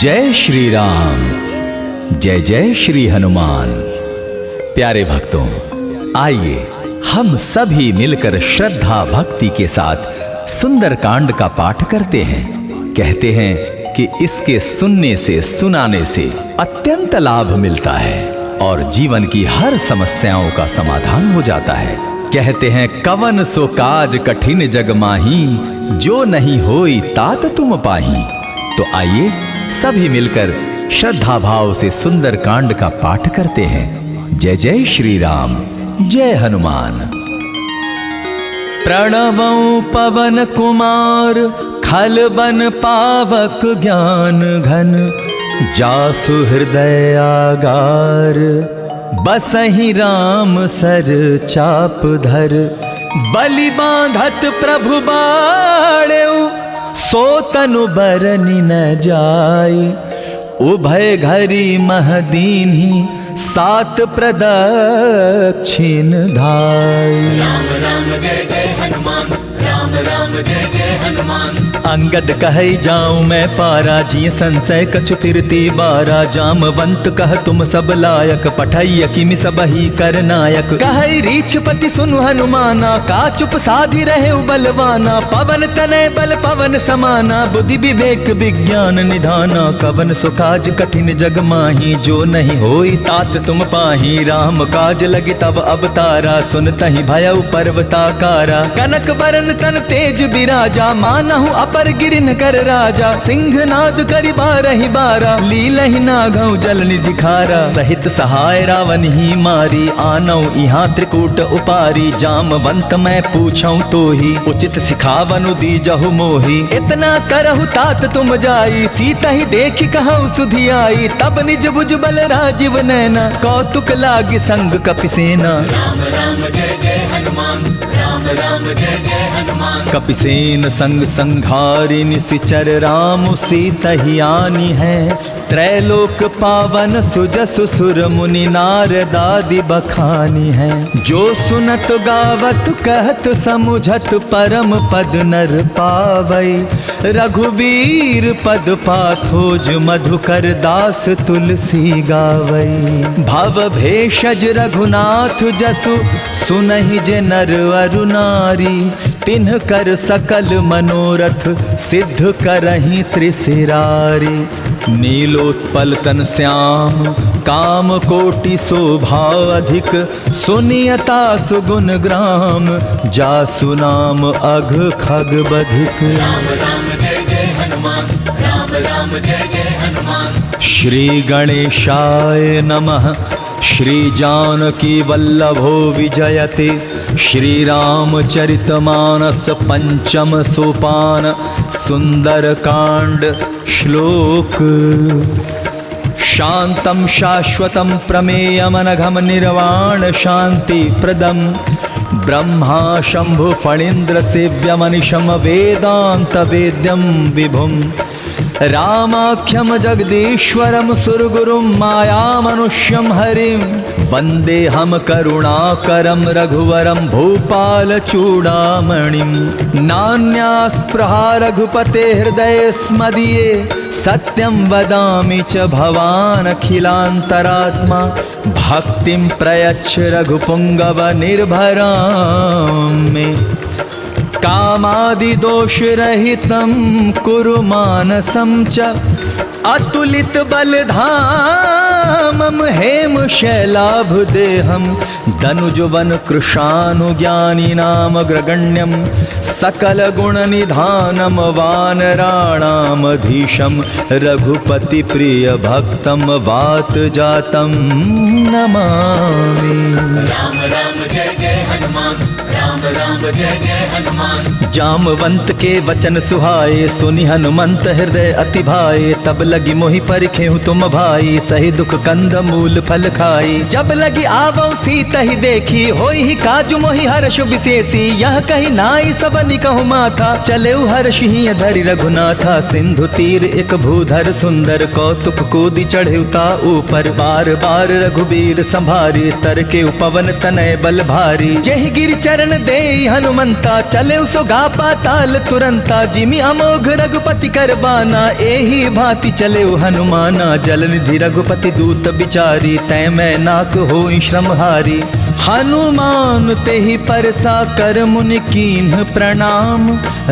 जय श्री राम, जय जय श्री हनुमान। प्यारे भक्तों, आइए हम सभी मिलकर श्रद्धा भक्ति के साथ सुंदर कांड का पाठ करते हैं। कहते हैं कि इसके सुनने से, सुनाने से अत्यंत लाभ मिलता है और जीवन की हर समस्याओं का समाधान हो जाता है। कहते हैं कवन सो काज कठिन जग माही, जो नहीं होई तात तुम पाही। तो आइए सभी मिलकर श्रद्धा भाव से सुंदर कांड का पाठ करते हैं। जय जय श्री राम, जय हनुमान। प्रणवं पवन कुमार, खल बन पावक ज्ञान घन, जासु हृदय आगार, बसहि राम सर चाप धर। बलि बांधत प्रभु बाड़ेउ, सो तनु बरनि न जाय। उभय घरी मह दीन्ही, सात प्रदक्षिण धाय। राम राम जय जय हनुमान, राम राम जय जय हनुमान। अंगद कहै जाऊं मैं पारा, जिय संशय कछु फिरती बारा। जामवंत कह तुम सब लायक, पठैय किमि सबहि कर नायक। कहै रीछपति सुनु हनुमाना, का चुप साधि रहे बलवाना। पवन तनय बल पवन समाना, बुद्धि विवेक विज्ञान निधाना। कवन सो काज कठिन जग माही, जो नहीं होई तात तुम पाही। राम काज लगी तब अवतारा, सुनतहि भयउ पर्वताकारा। कनक बरन तन तेज बिराजा, मानहु अपर गिरिन कर राजा। सिंहनाद करि बारहि बारा, लीलहि नागौ जल निधि खारा। सहित सहाय रावण ही मारी, आनौ इहाँ त्रिकूट उपारी। जामवंत मैं पूछऊं तोही, उचित सिखावनु दीजहु मोही। इतना करहु तात तुम जाई, सीतहि देखि कहु सुधियाई। तब निज भुज बल राजीव नैना, कौतुक लागी संग कपिसेना। राम राम जय जय हनुमान, राम राम जय जय हनुमान। कपिसेन संग संघारि निशिचर, राम सीतहि आनी है। त्रैलोक पावन सुजसु सुर मुनि नारदादि बखानी है। जो सुनत गावत कहत समुझत, परम पद नर पावै। रघुवीर पद पाथोज, मधुकर दास तुलसी गावै। भव भेषज रघुनाथ जसु, सुनहि जे नर अरु नारी। तिन्ह कर सकल मनोरथ, सिद्ध करहि त्रिशिरारी। नीलोत्पल तन श्याम, काम कोटि शोभा अधिक। सुनियता सुगुण ग्राम, जासु नाम अघ खग बधिक। राम राम जय जय हनुमान, राम राम जय जय हनुमान। श्री गणेशाय नमः। श्री जानकी वल्लभो विजयते। श्री रामचरितमानस पंचम सोपान। सुंदर कांड श्लोक। शांतं शाश्वतं प्रमेयमनघं निर्वाण शांति प्रदम। ब्रह्मा शंभु फणीन्द्र सेव्यमनिशम, वेदांत वेद्यं विभुम। रामाख्यम जगदीश्वरम, सुरगुरुम माया मनुष्यम हरिम। वंदे हम करुणाकरम, रघुवरम भूपाल चूड़ामणिम। नान्यास्पृहा रघुपते हृदये स्मदीये, सत्यं वदामि च भवान् अखिलान्तरात्मा। भक्तिं प्रयच्छ रघुपुंगव निर्भरां मे। कामादि दोष रहितं कुरु मानसं च। अतुलित बलधामं हेम शैलाभदेहं। दनुजवन कृशानुज्ञानिनाम ग्रगण्यं। सकल गुण निधानम वानराणामधीशं। रघुपति प्रिय भक्तम वात जातं नमामि। राम राम जय जय हनुमान, राम राम जय जय हनुमान। जामवंत के वचन सुहाए, सुनि हनुमंत हृदय अति भाए। तब लगी मोहि परिखेहु तुम भाई, सही दुख कंद मूल फल खाई। जब लगी आवौ सीतहि देखी, होई ही काजु मोहि हर्ष विशेषी। यह कही नाई सबनि कहु माथा, चलेउ हर्ष ही धरि रघुनाथा। सिंधु तीर एक भूधर सुंदर, कौतुक कूदि चढ़ेउ ता ऊपर। बार बार रघुबीर संभारी, तर के पवन तनय बल भारी। जेहि गिर चरण शरण दे हनुमंता, चले सोगा पाताल तुरंता। जिमि अमोघ रघुपति कर बाना, एही भांति चले हनुमाना। जल निधि रघुपति दूत बिचारी, तै मैं नाक होई श्रमहारी। हनुमान तेहि परसा कर मुनि कीन्ह प्रणाम।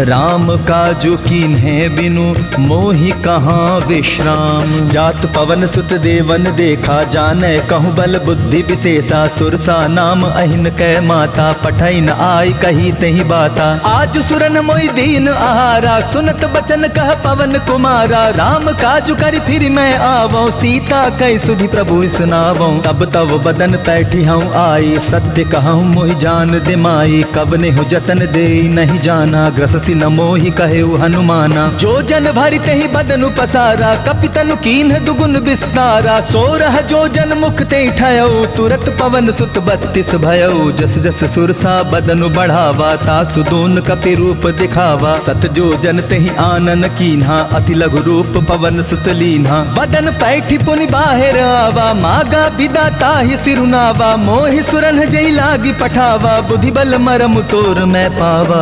राम काजु कीन्हे बिनु मोहि कहाँ विश्राम। जात पवन सुत देवन देखा, जानै कहूँ बल बुद्धि विशेषा। सुरसा नाम अहिन कै माता, पठै न आई कही तही बाता। आज सुरन मोहि दीन आहारा, सुनत बचन कह पवन कुमारा। राम काजु करि फिर मैं आवो, सीता कै सुधि प्रभु सुनावो। तब तब बदन पैठी हूँ आई, सत्य कहूँ मोहि जान दे माई। कब ने हो जतन दे नहीं जाना, ग्रससी न मोहि कहे हनुमाना। जो जन भरि तेहि बदनु पसारा, कपितनु कीन्ह दुगुन विस्तारा। सोरह जो जन मुख ते ठयऊ, तुरत पवन सुत 32 भयऊ। जस जस सुरसा बदनु बढ़ावा, तासु दोन कपि रूप दिखावा। सत जो जन तेहि आनन कीन्हा, अति लघु रूप पवन सुत लीन्हा। बदन पैठी पुनि बाहिर आवा, मागा बिदा ताहि सिरुनावा। मोहि सुरन जई लागी पठावा, बुद्धि बल मरम तोर मैं पावा।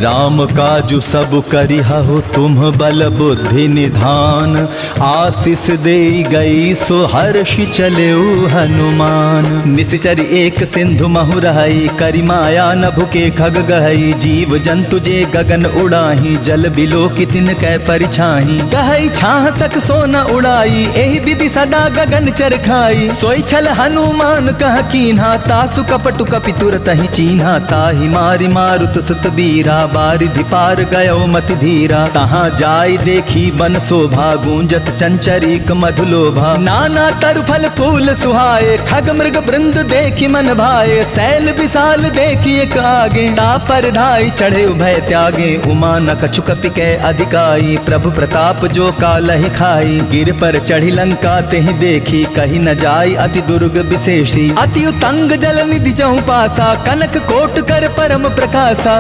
राम काजु सब करिहु तुम बल बुद्धि निधान। आशीष दे गई सो हर्ष चलेउ हनुमान। निश्चर एक सिंधु महु रहई, करि माया न भुके खग गहई। जीव जंतु जे गगन उड़ाही, जल बिलो कितिन कै परिछाही। गहई छाह सक सो न उड़ाई, एहि विधि सदा गगन चर खाई। सोई छल हनुमान कह कीन्हा, तासु कपटु कपि तुरत ही चीन्हा। ताहि मारि मारुत सुत बीरा, बारिधि पार गयो मति धीरा। तहाँ जाय देखी बन शोभा, गूंजत चंचरीक मधुलोभा। नाना तरु फल फूल सुहाए, खग मृग वृंद देखी मन भाए। शैल विशाल देखी एक आगे, तापर ढाई चढ़े उभय त्यागे। उमा न कछु कपि कै अधिकाई, प्रभु प्रताप जो कालहि खाई। गिर पर चढ़ी लंका तेहि देखी, कही न जाय अति दुर्ग विशेषी। अति उतंग जल निधि चहु पासा, कनक कोट कर परम प्रकाशा।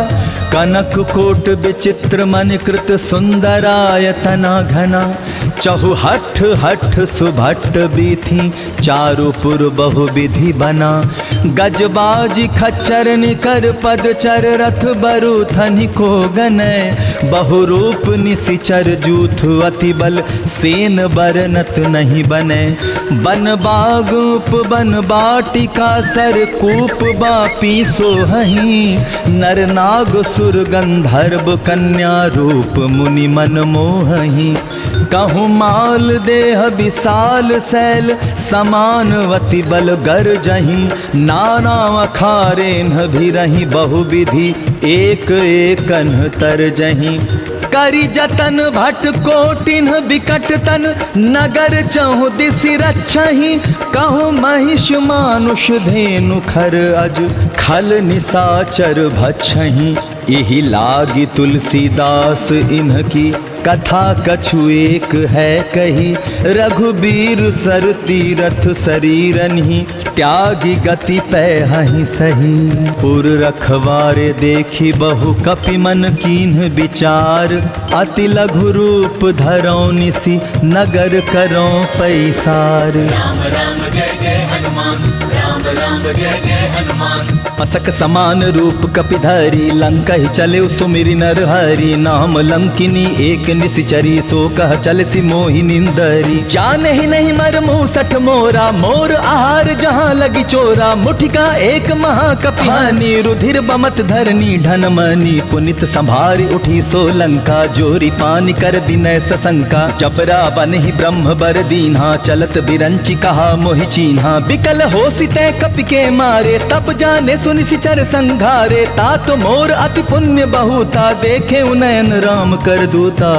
कनक कोट विचित्र मन कृत, सुंदरायतना घना। चहु हठ हठ सुभट बीथी, चारुपुर बहु विधि बना। गजबाजी खच्चर निकर पद चर, रथ बरु थनि को गनय। बहुरूप निशिचर जूथ, अति बल सेन बरनत नहीं बने। बन बाग उपवन बाटिका, सर कूप बापी सोहहीं। नर नाग सुर गंधर्व, कन्या रूप मुनि मन मोहहीं। कहूँ माल देह विशाल शैल, समानवती बल गर जहीं। नाना अखारे भी रही, बहुविधि एक एकन तर जहीं। करी जतन भट कोटिन विकट तन, नगर चहु दिसि रक्षहि। कहूँ महिष मानुष धेनु खर अज, खल निसाचर भक्षहि। यही लागी तुलसीदास इनकी, कथा कछु एक है कही। रघुबीर सर तीरथ शरीरनि, त्यागी गति पैहि सही। पुर रखवारे देखी बहु कपि मन कीन्ह विचार। अति लघु रूप धरौ निसि, नगर करौ पैसार। राम राम जय जय हनुमान, राम राम जय जय हनुमान। असक समान रूप कपिधरी, लंकहि चले सुमिरि नर हरि। नाम लंकिनी एक निशिचरी, सो कह चल सि मोहि निंदरी। जाने ही नहीं मर मूसठ मोरा, मोर आहार जहाँ लगी चोरा। मुठिका एक महाकपिहानी, रुधिर बमत धरनी ढन मनी। पुनित संभारी उठी सो लंका, जोरी पानी कर विनय सशंका। जबरा बन ही ब्रह्म बर दीन्हा, चलत बिरंचि कहा मोहि चीन्हा। बिकल होसि तै कपि के मारे, तब जाने सुनि सिचर संघारे। तात मोर अति पुण्य बहुता, देखे उनयन राम कर दूता।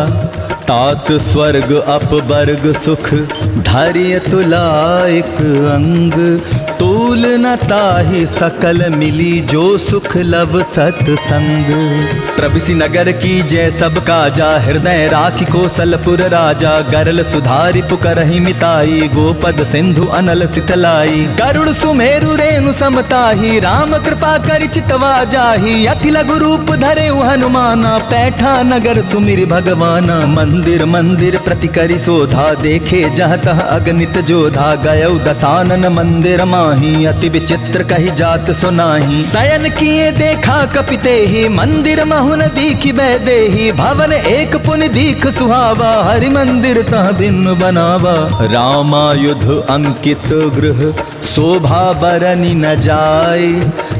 तात स्वर्ग अपवर्ग सुख, धैर्य तुलाइक अंग। तूल न ताहि सकल मिली, जो सुख लब सतसंग। प्रभिसि नगर की जय सब काजा, हृदय राखि कौशलपुर राजा। गरल सुधारि पुकरहि मिताई, गोपद सिंधु अनल सितलाई। गरुड़ सुमेरु रेणु समताही, राम कृपा करि चितवा जाही। अति लघु रूप धरे हनुमाना, पैठा नगर सुमिरि भगवाना। मंदिर मंदिर प्रति करि शोधा, देखे जह तह अगणित जोधा। गयौ दसानन मंदिर मा माही, अति विचित्र कही जात सुनाही। शयन किए देखा कपिते ही, मंदिर महुन दीखि बैदेही। भवन एक पुन दीख सुहावा, हरि मंदिर तह दिन बनावा। रामायुध अंकित गृह शोभा बरनी न जाय,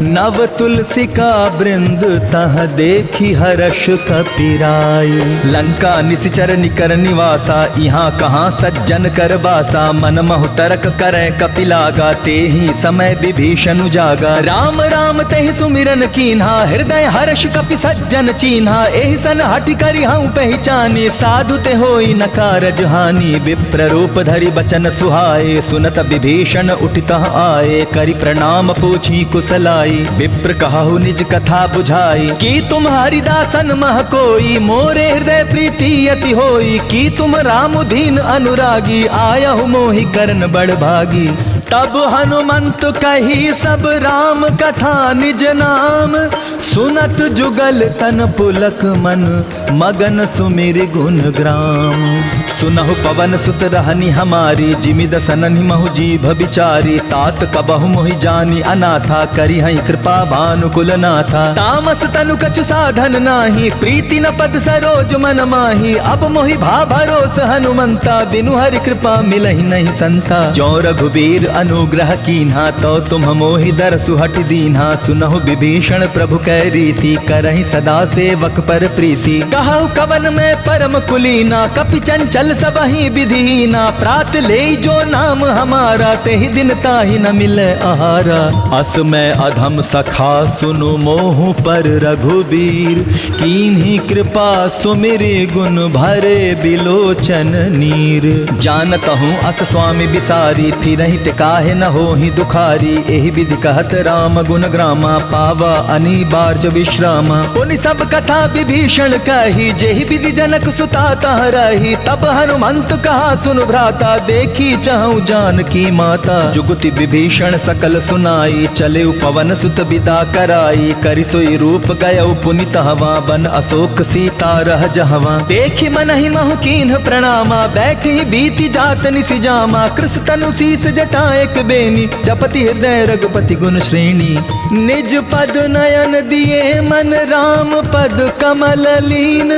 नव तुलसी का वृंद तह देखी हर्ष कपिराय। लंका निशिचर निकर निवासा, यहाँ कहाँ सज्जन कर बासा। मन महु तरक करे कपिलागा, ते ही समय विभीषण जागा। राम राम तेहि सुमिरन कीन्हा, हृदय हर्ष कपि सज्जन चीन्हा। एहि सन हटि करि हऊँ पहचानी, साधु ते होई न कारज हानि। विप्र रूप धरि बचन सुहाए, सुनत विभीषण उठित आए। करि प्रणाम पूछी कुशलाई, विप्र कहु निज कथा बुझाई। कि तुम हरिदासन मह कोई, मोरे हृदय प्रीति अति होई। कि तुम राम दीन अनुरागी, आयहु मोहि करन बड़ भागी। तब हनुमंत कही सब राम कथा निज नाम, सुनत जुगल तन पुलक मन, मगन सुमिर गुण ग्राम। सुनहु पवन सुत रहनी हमारी, जिमिद सननि महु जीभ बिचारी। तात कबहु मोहि जानी अनाथा, करी हई कृपा भानुकुल नाथा। तामस तनु कछु साधन नाही, प्रीति न पद सरोज मन माही। अब मोहि भा भरोस हनुमंता, बिनु हरि कृपा मिलहि नहीं संता। जो रघुबीर अनुग्रह कीन्हा, तो तुम मोहि दरसु हटि दीन्हा। सुनहु विभीषण प्रभु कै रीति, करहि सदा सेवक पर प्रीति। कहु कवन में परम कुलीना, कपि चंचल सबहि विधिहीना। प्रात ले जो नाम हमारा, तेहि दिन ताहि न मिले आहारा। अस मैं अधम सखा सुनु मोहु पर रघुबीर, कीन्ही कृपा सुमिरि गुण भरे बिलोचन नीर। जानत हूँ अस स्वामी बिसारी, फिरहि ते काहे न होहि दुखारी। एहि विधि कहत राम गुण ग्रामा, पावा अनिबार्ज विश्रामा। पुनि सब कथा विभीषण कही, जेहि विधि जनक सुता तह रही। तब हनुमंत कहा सुन भ्राता, देखी चाहूं जानकी माता। जुगति विभीषण सकल सुनाई, चले पवन सुत विदा कराई। करि सोई रूप गयौ पुनि तहवा, बन अशोक सीता रह जहवा। देखि मनहि महु कीन्ह प्रणामा, बैठि बीति जात निसि जामा। कृस तनु शीस जटा एक बेनी, जपति हृदय रघुपति गुण श्रेणी। निज पद नयन दिए मन, राम पद कमल लीन।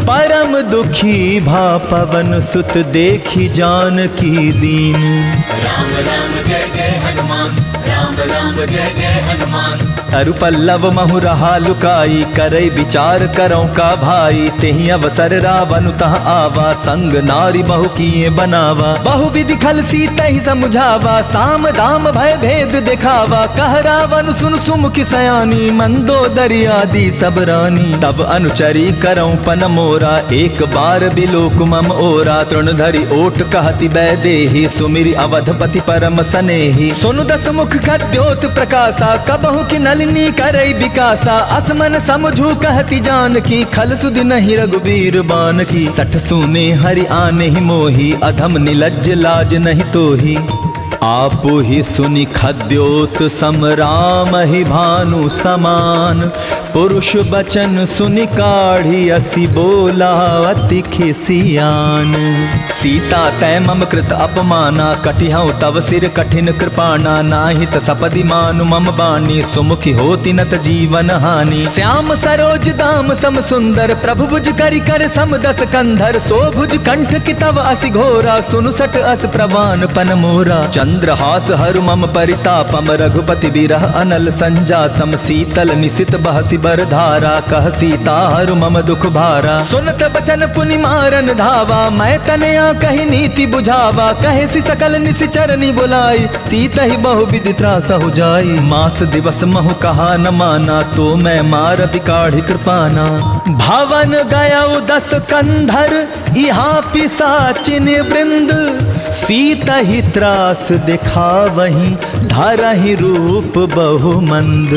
परम दुखी भा पवन सुत, देखी जानकी दीन। राम राम जय जय हनुमान, राम राम जय जय हनुमान। तरु पल्लव महु रहा लुकाई, करई विचार करौ का भाई। तेहि अवसर रावण तह आवा, संग नारी बहु किए बनावा। बहु विधि खल सीतहि समुझावा, साम दाम भय भेद दिखावा। कह रावण सुन सुमुखि सयानी, मंदोदरी आदि सब रानी। तब अनुचरी करौ पन मोरा, एक बार बिलोक मम ओरा। तृण धरि ओट कहति बैदेही, सुमिरि अवधपति परम सनेही। सुनु दस मुख खद्योत प्रकाशा, कबहु कि नलिनी करई विकासा। असमन समझू कहति जानकी, खल सुधि नहीं रघुबीर बान की। सठ सुने हरि आने ही मोही, अधम निलज्ज लाज नहीं तोही। आपु ही सुनि खद्योत सम, राम ही भानु समान। पुरुष बचन सुनि काढ़ी, असी बोला अति खिसियान। सीता तै मम कृत अपमाना, कटिहउ तव सिर कठिन कृपाणा। नाहित सपदि मानु मम बानी, सुमुखी होति नत जीवन हानि। श्याम सरोज दाम सम सुंदर, प्रभु भुज करि कर सम दस कंधर। सो भुज कंठ की तव असि घोरा, सुनु सट अस प्रवान पन मोरा। चंद्रहास हरु मम परितापम, रघुपति बिरह अनल संजातम। शीतल निशित बहसि बर धारा, कह सीता हरु मम दुख भारा। सुनत बचन पुनि मारन धावा, मैं तनया कही नीति बुझावा। कहे सी सकल निशिचरनि बुलाई, सीता ही बहु विधि त्रास हो जाई। मास दिवस महु कहा न माना, तो मैं मार बिकाढ़ी कृपाना। भवन गया 10 कंधर, यहाँ पिशाचिन वृंद। सीता ही त्रास दिखावहीं, धरहि रूप बहु मंद।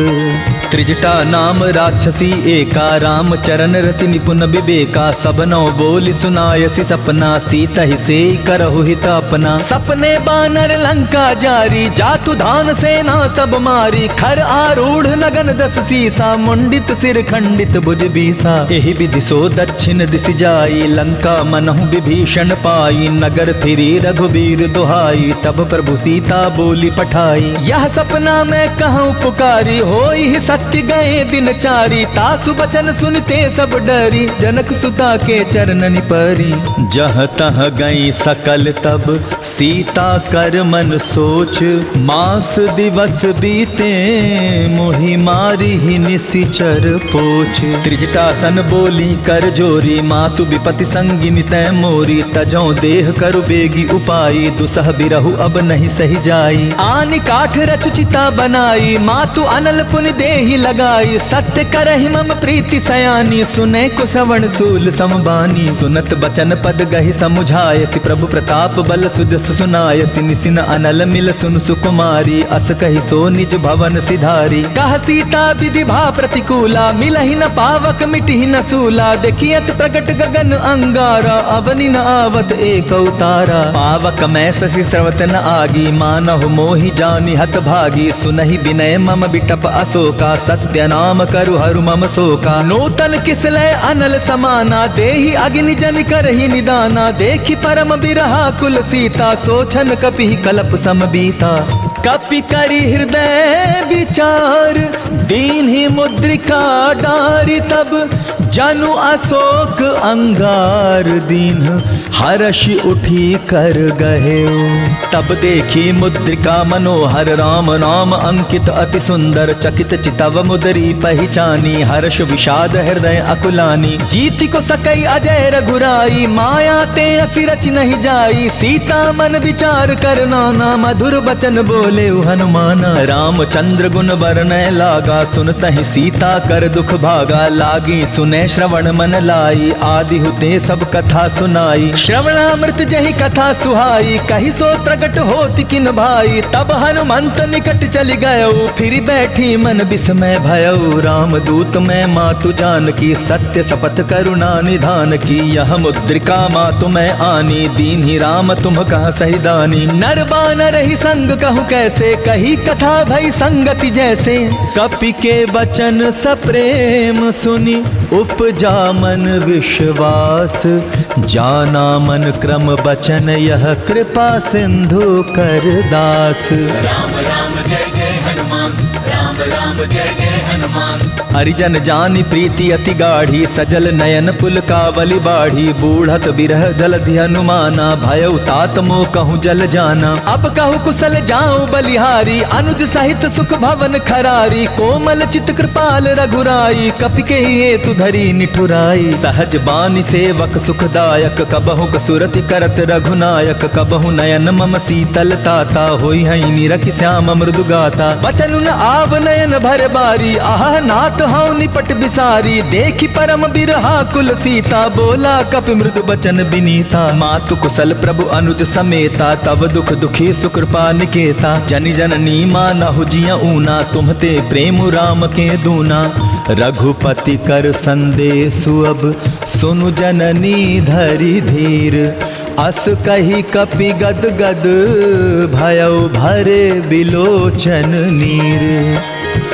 त्रिजटा नाम राक्षसी एका, राम चरण रति निपुण विवेका। सब नौ बोली सुनायसी सपना, सीता ही से करहु हित अपना। सपने बानर लंका जारी, जातु धान सेना सब मारी। खर आरूढ़ नगन दस सीसा, मुंडित सिर खंडित भुज बीसा। एहि विधि सो दक्षिण दिश जाई, लंका मनहु विभीषण पाई। नगर फिरी रघुबीर दुहाई, तब प्रभु सीता बोली पठाई। यह सपना मैं कहूँ पुकारी, होई ही सत्य गए दिन चारी। तासु बचन सुनते सब डरी, जनक सुता के चरणन परी। जह तह गई सकल तब सीता कर मन सोच, मास दिवस बीते मोहि मारी ही निशिचर पोछ। त्रिजटासन बोली कर जोरी, मातु विपति संगिनी तै मोरी। तजौ देह करु बेगी उपाई, दुसह बिरहु अब नहीं सही जाई। आनि काठ रच चिता बनाई, मातु अनल पुन देहि लगाई। सत्य करहि मम प्रीति सयानी, सुने को श्रवण सूल समबानी। सुनत बचन पद गहि समुझायसि, प्रभु प्रताप बल सुजस सुनायसि। निसिन अनल मिल सुन सुकुमारी, अस कहि सो निज भवन सिधारी। कह सीता विधि भा प्रतिकूला, मिलहि न पावक मिटहि न सूला। देखियत प्रगट गगन अंगारा, अवनि न आवत एक अवतारा। पावक मैं शशि स्रवत न आगी, मानहु मोहि जानि हत भागी। सुनहि विनय मम बिटप अशोका, सत्य नाम करु हरु मम शोका। नूतन किसलय अनल समाना, देहि अग्नि जन करहि निदाना। देखि परम बिरहा कुल सीता, सोचन कपि कलप सम बीता। कपि करि हृदय विचार, दीन्हि मुद्रिका डारि। तब जनु अशोक अंगार, दीन हर्ष उठी कर गहेउ। तब देखी मुद्रिका मनोहर, राम नाम अंकित अति सुंदर। चकित चितव मुदरी पहचानी, हर्ष विषाद हृदय अकुलानी। जीति को सकई अजय रघुराई, माया ते असि रच नहीं जाई। सीता मन विचार कर नाना, मधुर बचन बोले हनुमाना। रामचंद्र गुण वर्णय लागा, सुनतहि सीता कर दुख भागा। लागी सुने श्रवण मन लाई, आदि हुते सब कथा सुनाई। श्रवणामृत जहि कथा सुहाई, कहि सो प्रगट होति किन भाई। तब हनुमंत निकट चली गयो, फिर बैठी मन विस्मय भयउ। राम दूत मैं मातु जानकी, सत्य शपथ करुणा निधान की। यह मुद्रिका मातु मैं आनी, दीन्हि राम तुम कह सही दानी। नर बानर ही संग कहूँ कैसे, कही कथा भई संगति जैसे। कपि के वचन सप्रेम सुनी, उपजा मन विश्वास। जाना मन क्रम बचन, यह कृपा सिंधु कर दास। राम राम जय जय हनुमान, राम राम जय जय हनुमान। हरिजन जानि प्रीति अति गाढ़ी, सजल नयन पुलकावली बाढ़ी। बूढ़त बिरह जलधि हनुमाना, भयउ तात मोह कहूँ जल जाना। अब कहूँ कुशल जाऊं बलिहारी, अनुज सहित सुख भवन खरारी। कोमल चित कृपाल रघुराई, कपि के हेतु धरी निठुराई। सहज बानी सेवक सुखदायक, कबहु कसुरति करत रघुनायक। कबहु नयन मम शीतल ताता, होई हई निरखि श्याम मृदु गाता। बचन न आव नयन भर बारी, आह नाथ हऊ निपट बिसारी। देखि परम बिरहा कुल सीता, बोला कपि मृदु बचन बिनीता। मातु कुशल प्रभु अनुज समेता, तब दुख दुखी सुकृपा निकेता। जनि जननी मानहु जिया ऊना, तुम्हते प्रेम राम के दूना। रघुपति कर संदेशु अब, सुनु जननी धरि धीर। अस कही कपि गद गद, भयउ भरे बिलोचन नीर।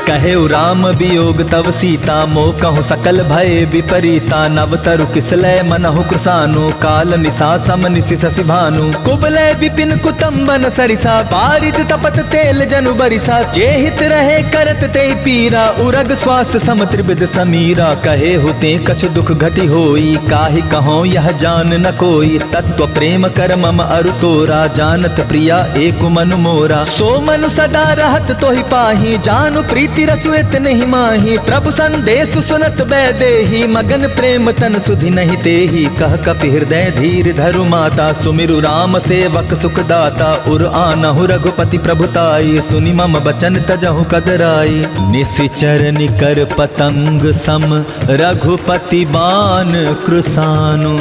कहे राम वियोग तव सीता, मोह कहूँ सकल भय विपरीता। नव तरु किसलय मनहु कृसानु, काल निशा सम निशि शशि भानु। कुबलय विपिन कुतुम्बन सरिसा, बारिज तपत तेल जनु बरिसा। जे हित रहे करत ते पीरा, उरग श्वास सम त्रिविध समीरा। कहे हुते कछ दुख घटी होई, काहि कहो यह जान न कोई। तत्व प्रेम कर मम अरु तोरा, जानत प्रिया एक मनु मोरा। सो मनु सदा रहत तोहि पाही, जानु प्रीति रसुएत नहीं माही। प्रभु संदेश सुनत बैदेही, मगन प्रेम तन सुधि नहीं तेही। कह कपि हृदय धीर धरु माता, सुमिरु राम सेवक सुखदाता। उर आनहु रघुपति प्रभुताई, सुनि मम बचन तजहु कदराई। निशिचर निकर पतंग सम, रघुपति बान कृसानु।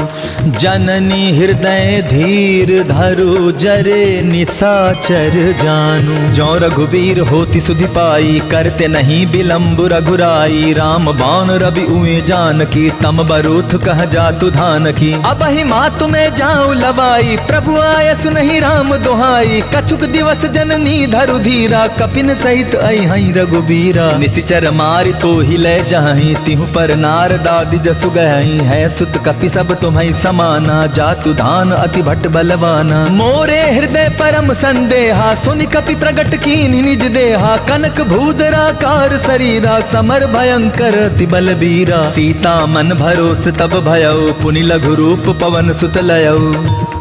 जननी हृदय धीर धरु, जरे निशाचर जानु। जो रघुबीर होति सुधि पाई, कर करते नहीं विलम्ब रघुराई, राम बाण रवि उए जानकी, तम बरूथ कह जातु धान की। अब ही मातु में जाऊं लवाई, प्रभु आय सुनहि राम दोहाई, कछुक दिवस जननी धरु धीरा, कपिन सहित अहि रघुबीरा। निशिचर मारि तो ही ले जहीं, तिहु पर नारदादि जसु गहीं, है सुत कपि सब तुम्हें समाना, जातु धान अति भट बलवाना। मोरे हृदय परम संदेहा, सुनि कपि प्रगट कीन्हि निज देहा, कनक भूधराकार शरीरा, समर भयंकर अति बलबीरा। सीता मन भरोस तब भयउ, पुनि लघु रूप पवन सुत लयउ,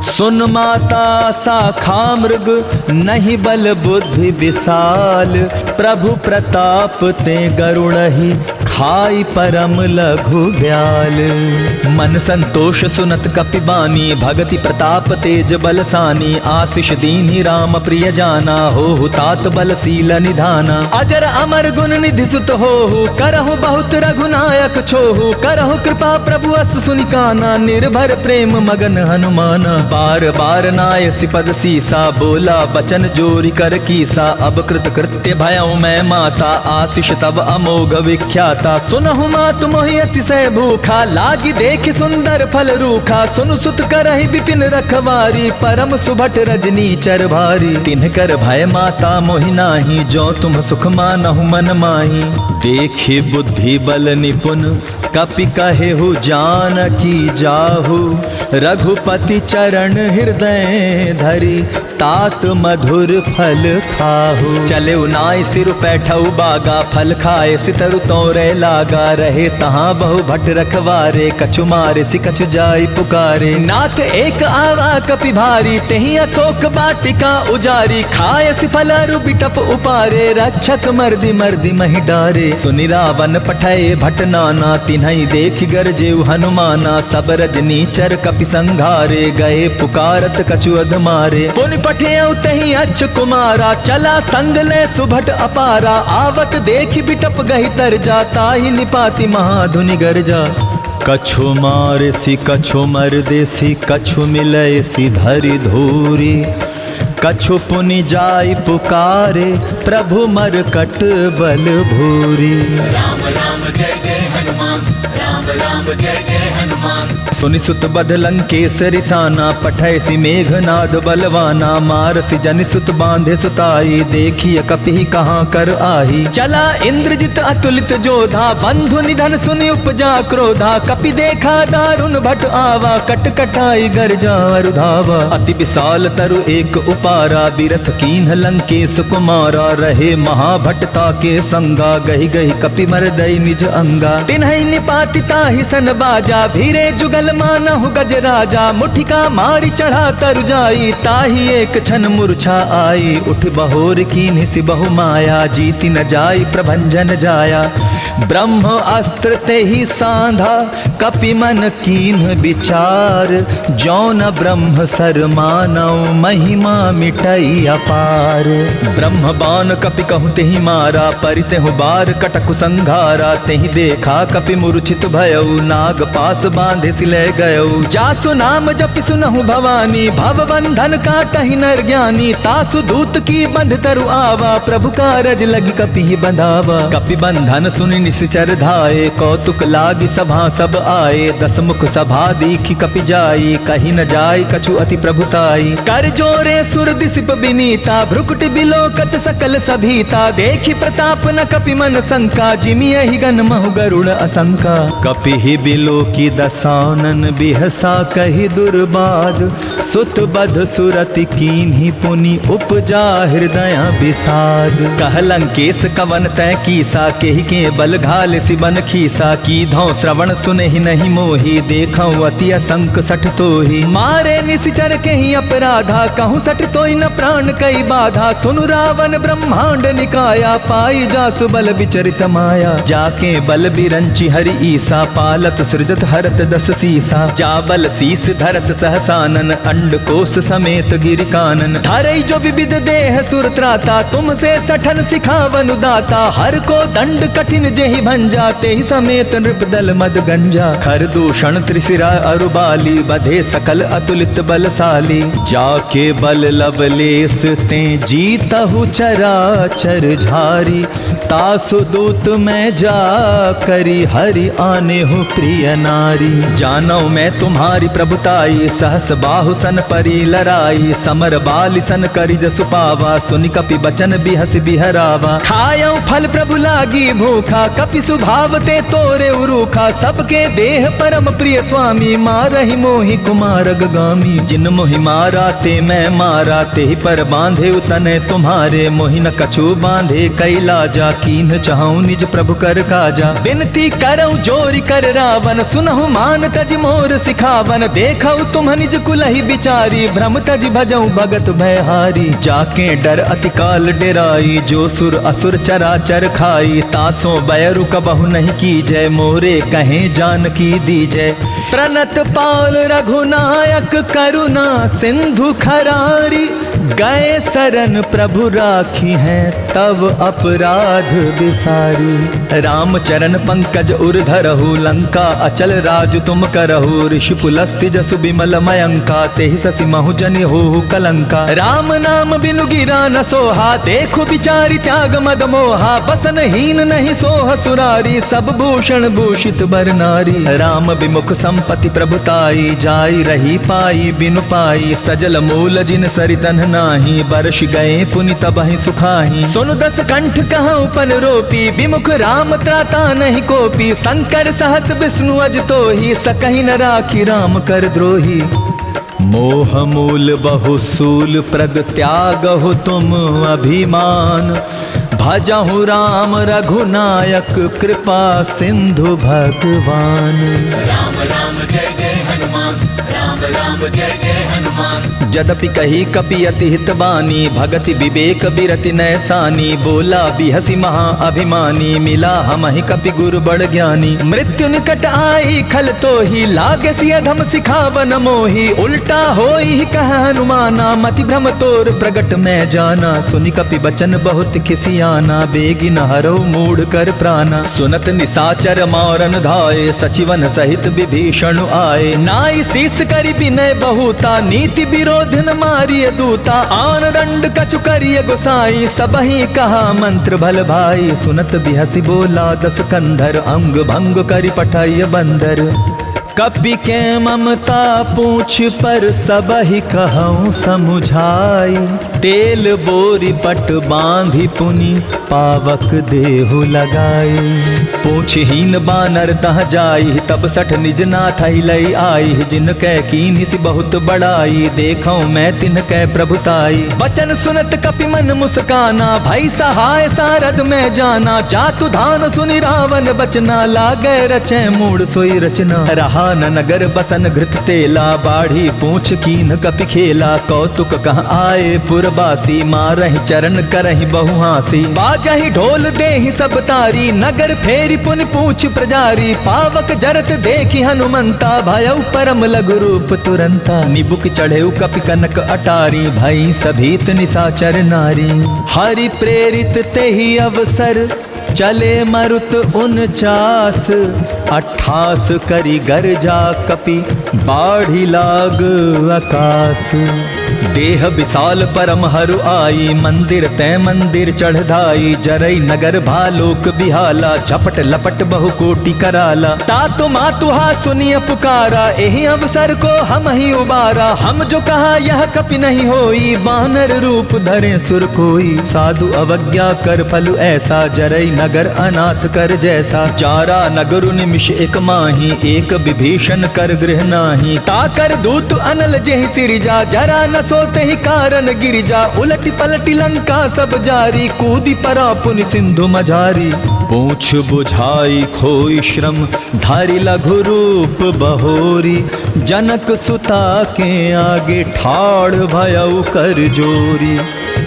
सुन माता साखा मृग नहीं बल बुद्धि विशाल, प्रभु प्रताप ते गरुड़हि खाई परम लघु ब्याल। मन संतोष सुनत कपि बानी, भगति प्रताप तेज बलसानी, आशीष दीन्हि राम प्रिय जाना, हो तात बलशील निधाना। अजर अमर गुण निधि सुत होहु, करहु बहुत रघुनायक छोहु, करहु कृपा प्रभु अस सुनिकाना, निर्भर प्रेम मगन हनुमाना। बार बार नायसि पद सीसा, बोला बचन जोरी कर कीसा, अब कृत कृत्य भयउ मैं माता, आशीष तब अमोघ विख्याता। सुनहु मातु मोहि अतिशय भूखा, लागी देख सुंदर फल रूखा, सुनु सुत करहि विपिन रखवारी, परम सुभट रजनी चर भारी। तिनकर भय माता मोहि नाही, जो तुम सुख मानहु मन माही, देखि बुद्धि बल निपुण कपि कहेहु जानकी जाहु, रघुपति चरण हृदय धरि, तात मधुर फल खाहु। चले नाय सिर पैठऊ बागा, फल खाए सितरु तोरे लागा, रहे तहाँ बहु भट रखवारे, कछु मारे सि कछु जाई पुकारे। नाथ एक आवा कपि भारी, तेहि अशोक बाटिका उजारी, खाए सि फल अरु बिटप उपारे, रक्षक मर्दि मर्दि महि डारे। सुनि रावण पठय भट नाना, तिन्हई देख गरजेउ हनुमाना, सब रजनी चर कपि संघारे, गए पुकारत कछु अध मारे। पुनि पठेउ तहि अच्छ कुमारा, चला संग ले सुभट अपारा, आवत देखि बिटप गहि तर जा, ताहि निपाति महाधुनि गर्जा। कछु मारे सि कछु मर्दे सि, कछु मिलय सि धरि धूरी, कछु पुनि जाय पुकारे, प्रभु मरकट बल भूरी। राम राम जय जय हनुमान, राम राम जय जय हनुमान। सुनि सुत बध लंकेश रिसाना, पठय सि मेघनाद बलवाना, मारसि जनि सुत बांधे सुताई, देखिय कपि कहाँ कर आही। चला इंद्रजित अतुलित जोधा, बंधु निधन सुनि उपजा क्रोधा, कपि देखा दारुण भट आवा, कट कटाई गर्जा अरु धावा। अति विशाल तरु एक उपारा, बिरथ कीन्ह लंकेश कुमारा, रहे महाभटता के संगा, गहि गहि कपि मरदई निज अंगा। तिन्हई निपाति ताहि सन बाजा, भीरे जुगल मानहु गज राजा, मुठिका मारी चढ़ा तरु जाई, ताहि एक क्षण मूर्छा आई। उठ बहोर कीन्हि सि बहु माया, जीति न जाई प्रभंजन जाया। ब्रह्म अस्त्र तेहि सांधा, कपि मन कीन्ह विचार, जौन ब्रह्म सर मानव, महिमा मिटई अपार। ब्रह्म बाण कपि कहु तेहि मारा, परितेहु बार कटकु संघारा, तेहि देखा कपि मूर्छित भयउ, नाग पास बांधे सिले गयउ। जासु नाम जपि सुनहु भवानी, भव बंधन काटहि नर ज्ञानी, तासु दूत की बंध तरु आवा, प्रभु कारज लगी कपि ही बंधावा। कपि बंधन सुनि निश्चर धाये, कौतुक लागी सभा सब आए, दस मुख सभा दीखि कपि जाई, कहि न जाय कछु अति प्रभुताई। कर जोरे सुर दिसिप बिनीता, भ्रुकुट बिलोकत सकल सभीता, देखि प्रताप न कपि मन शंका, जिमियहि गन महु गरुड़ असंका। कपि ही बिलोकी दसानन, बिहसा कहि दुर्बाद, सुत बध सुरति कीन्हि पुनि उपजा हृदय विषाद। कह लंकेश कवन तै कीसा, केहि के बल घाल सि बन खीसा, कीधौ श्रवण सुनहि नहीं मोहि, देखौ अति असंक सठ तोहि। मारे निशिचर केहि अपराधा, कहूँ सठ तोहि न प्राण कई बाधा, सुनु रावण ब्रह्मांड निकाया, पाई जासु बल विचरित माया। जाके बल बिरंचि हरि ईसा, पालत सृजत हरत दस सीसा। जाबल शीस धरत सहसानन अंडकोश समेत गिर कानन। धरई जो विविध देह सुर त्राता तुमसे सठन सिखावन दाता। हर को दंड कठिन जेहि भंजा तेहि समेत नृपदल मद गंजा। खर दूषण त्रिशिरा अरुबाली बधे सकल अतुलित बलशाली। जाके बल लवलेस ते जीतहु चराचर झारी। तासु दूत मैं जा करी हरि आने हो प्रिय नारी। जानो मैं तुम्हारी प्रभुताई सहस बाहु सन परी लराई। समर बाली सन करि जसु पावा सुनि कपि बचन बिहस बिहरावा। खायऊ फल प्रभु लागी भूखा कपि सुभाव ते तोरे उरूखा। सबके देह परम प्रिय स्वामी मारहि मोहि कुमार गामी। जिन मोहि मारा ते मैं मारा तेहि पर बांधे उतने तुम्हारे। मोहि न कछु बांधे कैलाजा कीन्ह चाहूं निज प्रभु कर काजा। बिनती करऊ जोरि कर रावण सुनहु मान तज मोर सिखावन। देखऊ तुम निज कुलहि बिचारी भ्रम तज भजऊ भगत भयहारी। जाके डर अति काल डेराई जो सुर असुर चराचर खाई। तासों बैरु कबहु नहीं कीजय मोरे कहें जानकी दीजय। प्रणत पाल रघुनायक करुणा सिंधु खरारी। गए शरण प्रभु राखी हैं तब अपराध विसारी। राम चरण पंकज उर धरहु लंका अचल राज तुम करहु। ऋषि पुलस्त्य जसु बिमल मयंका तेहि ससि महु जनि होहु कलंका। राम नाम बिनु गिरा न सोहा देखु बिचारी त्याग मद मोहा। बसन हीन नहीं सोह सुरारी सब भूषण भूषित बर नारी। राम विमुख संपत्ति प्रभुताई जाई रही पाई बिनु पाई। सजल मूल जिन सरितन नाही बरष गए पुनि तबहि सुखाही। सुनु दस कंठ कहूँ पन रोपी विमुख राम त्राता नहीं कोपी। शंकर सहस विष्णु अज तोहि सकहि न राखी राम कर द्रोही। मोह मूल बहुसूल प्रग त्याग हो तुम अभिमान। भजहु राम रघुनायक कृपा सिंधु भगवान। राम राम जय जय हनुमान राम राम जय जय हनुमान। जदपि कही कपि अति हित बानी भगति विवेक बिरति नैसानी। बोला बिहसी महा अभिमानी मिला हमहि कपि गुरु बड़ ज्ञानी। मृत्यु निकट आई खल तो ही लागे सिय अधम सिखावन मोही। उल्टा होई कह हनुमाना मति भ्रम तोर प्रगट मैं जाना। सुनि कपि बचन बहुत खिसियाना बेगी न हरो मूढ़ कर प्राणा। सुनत निसाचर मारन धाये सचिवन सहित विभीषण आए। नाई शीस करि विनय बहुता नीति विरोध न मारिय दूता। आन दंड कछु करिय गोसाई सबहि कहा मंत्र भल भाई। सुनत बिहसी बोला दस कंधर अंग भंग करि पठाइय बंदर। कपि के ममता पूछ पर सबहि कहूँ समुझाई। तेल बोरी पट बांधि पुनि पावक देहु लगाई। पूछहीन बानर तह जाई तब सठ निज नाथ लई आई। जिन कै कीन्हि सि बहुत बड़ाई देखौ मैं तिन कै प्रभुताई। वचन सुनत कपि मन मुस्काना भई सहाय सारद में जाना। जातु धान सुनि रावण बचना लागे रचै मूढ़ सोई रचना। रहा न नगर बसन घृत तेला बाढ़ी पूछ कीन कपि खेला। कौतुक कहाँ आए पुरबासी मारहि चरण करहि बहु हासी। बाजहि ढोल देहि सब तारी नगर फेरी पुनि पूछ प्रजारी। पावक जरत देखि हनुमंता भयउ परम लघु रूप तुरंता। निबुक चढ़ेउ कपि कनक अटारी भई सभीत निसाचर नारी। हरि प्रेरित तेहि अवसर चले मरुत 49 28 करी गर्जा कपि बाढ़ी लाग आकाश। देह विशाल परम हरु आई मंदिर तै मंदिर चढ़धाई। जरई नगर भालोक बिहाला झपट लपट बहु कोटि कराला। तातु मातुहा सुनिय पुकारा एहि अवसर को हम ही उबारा। हम जो कहा यह कपि नहीं होई बानर रूप धरे सुर कोई। साधु अवज्ञा कर फल ऐसा जरई नगर अनाथ कर जैसा। चारा नगर निमिष एक माही एक विभीषण कर गृह नाही। ताकर दूत अनल जेहि सिरिजा जरा न सोते ही कारण गिरिजा। उलटी पलटी लंका सब जारी कूदी परा पुनि सिंधु मझारी। पूछ बुझाई खोई श्रम धारी लघु रूप बहोरी। जनक सुता के आगे ठाड़ भयउ कर जोरी।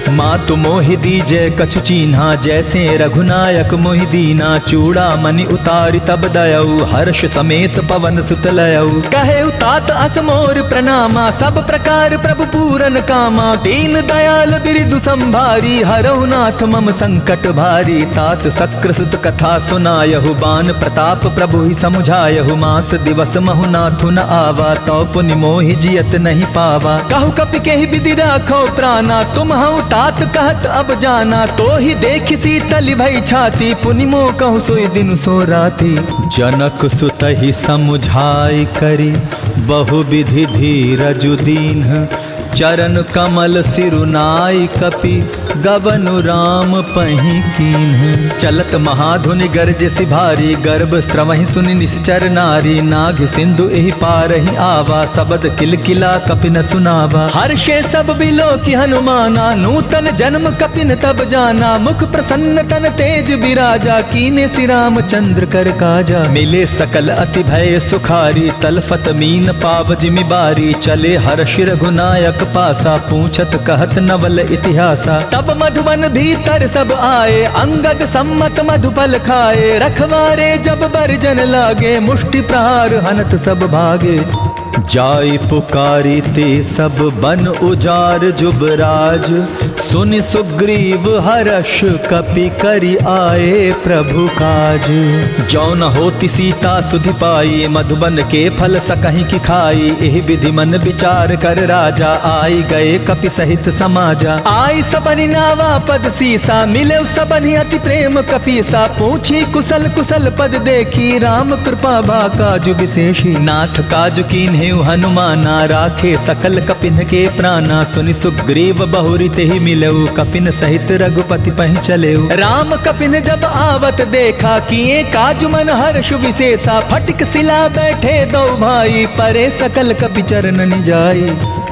मातु मोहि दीजै कछु चीन्हा, जैसे रघुनायक मोहि दीना। चूड़ा मणि उतारि तब दयऊ, हर्ष समेत पवन सुत लयऊ। कहे तात अस मोर प्रणामा, सब प्रकार प्रभु पूरन कामा। दीन दयाल बिरदु संभारी, हरहु नाथ मम संकट भारी। तात शक्र सुत कथा सुनायहु, बान प्रताप प्रभु ही समुझायहु। मास दिवस महु नाथु न आवा, तो पुनि मोहि जियत नहीं पावा। कहु कपि केहि विधि राखो प्राणा, तुम हऊ तात कहत अब जाना। तो ही देख शीतल भई छाती, पुनि मो कहु सोई दिन सो राती। जनक सुत ही समुझाई करी, बहु विधि धीरजु दीन्ह। चरण कमल सिरुनाई कपि, गबनु राम पहि कीन्ह। चलत महाधुनि गर्ज सिभारी, गर्भ स्त्रवहि सुनि निश्चर नारी। नाग सिंधु एहि पारहि आवा, सबद किलकिला कपिन सुनावा। हर्षे सब बिलो की हनुमाना, नूतन जन्म कपिन तब जाना। मुख प्रसन्न तन तेज बिराजा, कीने श्री राम चंद्र कर काजा। मिले सकल अति भय सुखारी, तलफत मीन पाव जिमि बारी। चले हर्ष रघुनायक पासा, पूछत कहत नवल इतिहासा। तब मधुबन भीतर सब आए, अंगद सम्मत मधुफल खाए। रखवारे जब बरजन लागे, मुष्टि प्रहार हनत सब भागे। जाई पुकारी ते सब बन उजार जुबराज। सुनि सुग्रीव हर्ष कपि करि आए प्रभु काज। जौ न होति सीता सुधि पाई, मधुबन के फल सकहि की खाई। एहि विधि मन विचार कर राजा, आई गए कपि सहित समाजा। आई सबनि नावा पद सीसा, मिले सबनि अति प्रेम कपीसा। पूछी कुशल कुशल पद देखी, राम कृपा भा काजु विशेषी। नाथ काजु कीन्हेउ हनुमाना, राखे सकल कपिन के प्राणा। सुनि सुग्रीव बहुरी तेहि मिलऊ, कपिन सहित रघुपति पहि चलेऊ। राम कपिन जब आवत देखा, किए काजु मन हर्ष विशेषा। फटिक सिला बैठे दो भाई, परे सकल कपि चरणनि जाई।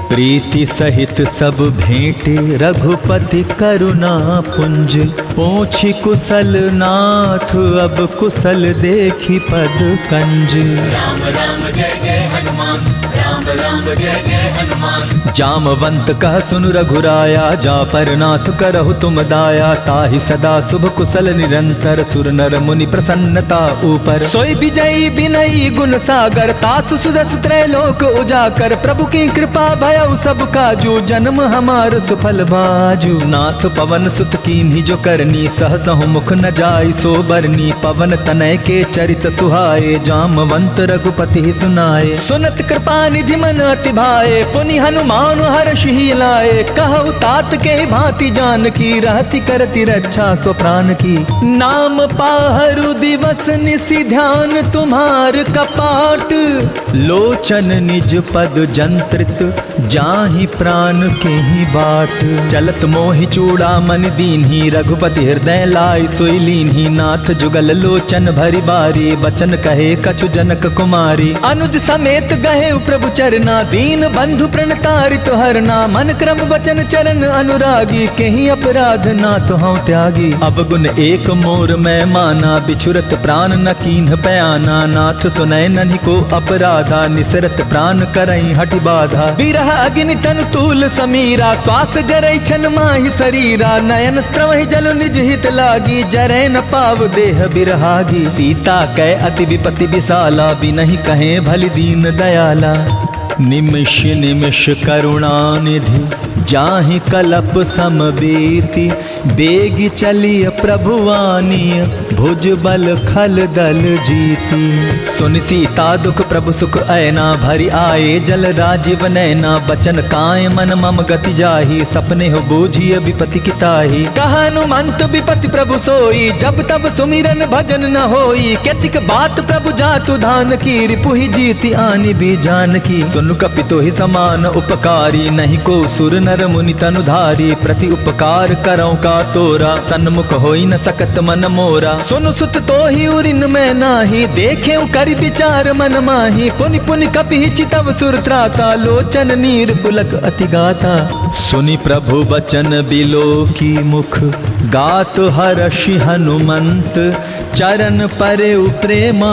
प्रीति सहित सब भेंटे, रघुपति करुणा पुंज। पूछी कुशल नाथ, अब कुशल देखी पद कंज। राम राम जय जय हनुमान, राम राम जय जय हनुमान। जामवंत कह सुन रघुराया, जा पर नाथ करहु तुम दाया। ताहि सदा शुभ कुशल निरंतर, सुर नर मुनि प्रसन्नता ऊपर। सोई विजयी विनयी गुण सागर, तासु सुदस त्रैलोक उजाकर। प्रभु की कृपा भयउ सब काजू, जन्म हमार सुफल बाजू। नाथ पवन सुत कीन्ही जो करनी, सहसहु मुख न जाई सो बरनी। पवन तनय के चरित सुहाए, जामवंत रघुपति ही सुनाए। सुनत कृपा निधि मन अति भाए, पुनि हनुमान हर्ष ही लाए। कहु तात के भांति जान की, रहति करति रक्षा सो प्राण की। नाम पाहरु दिवस निसि ध्यान, तुम्हार कपाट। लोचन निज पद जंत्रित, जाहि प्राण के ही बाट। चलत मोहि चूड़ा मन दीन्ही, रघुपति हृदय लाई सोई लीन्ही। नाथ जुगल लोचन भरी बारी, बचन कहे कछु जनक कुमारी। अनुज समेत गहे प्रभु चरना, दीन बंधु प्रणतारित हरना। मन क्रम बचन चरण अनुरागी, केहि अपराध नाथ हूँ त्यागी। अब गुण एक मोर मैं माना, बिछुरत प्राण न कीन्ह पयाना। नाथ सुनय ननि को अपराधा, निसरत प्राण करई हटि बाधा। विरह अग्नि तनु तूल समीरा, श्वास जरै छन माहि शरीरा। नयन स्त्रवहि जल निज हित लागी, जरै न पाव देह बिरहागी। सीता कै अति विपति विशाला, बिनहि कहे भलि दीन दयाला। निमिष निमिष करुणा निधि, जाहि कलप समबीति। बेग चलिय प्रभुवानिय, भुज बल खल दल जीती। सुन सीता दुख प्रभु सुख ऐना, भरि आए जल राजीव नैना। बचन काय मन मम गति जाहि, सपने हो बूझिय विपति किताहि। कहनुमंत विपति प्रभु सोई, जब तब सुमिरन भजन न होई। केतिक बात प्रभु जातु धान की, रिपुहि जीति आनि भी जान की। सुन कपि तोहि समान उपकारी, नहीं को सुर नर मुनि तनुधारी। प्रति उपकार करौ का तोरा, सन्मुख होई न सकत मन मोरा। सुन सुत तोहि उरिन मैं नाही, देखे कर विचार मन माही। पुनि पुनि कपि चितव सुर त्राता, लोचन नीर पुलक अति गाता। सुनि प्रभु बचन बिलो की मुख, गात हर्षि हनुमंत। चरण परे प्रेमा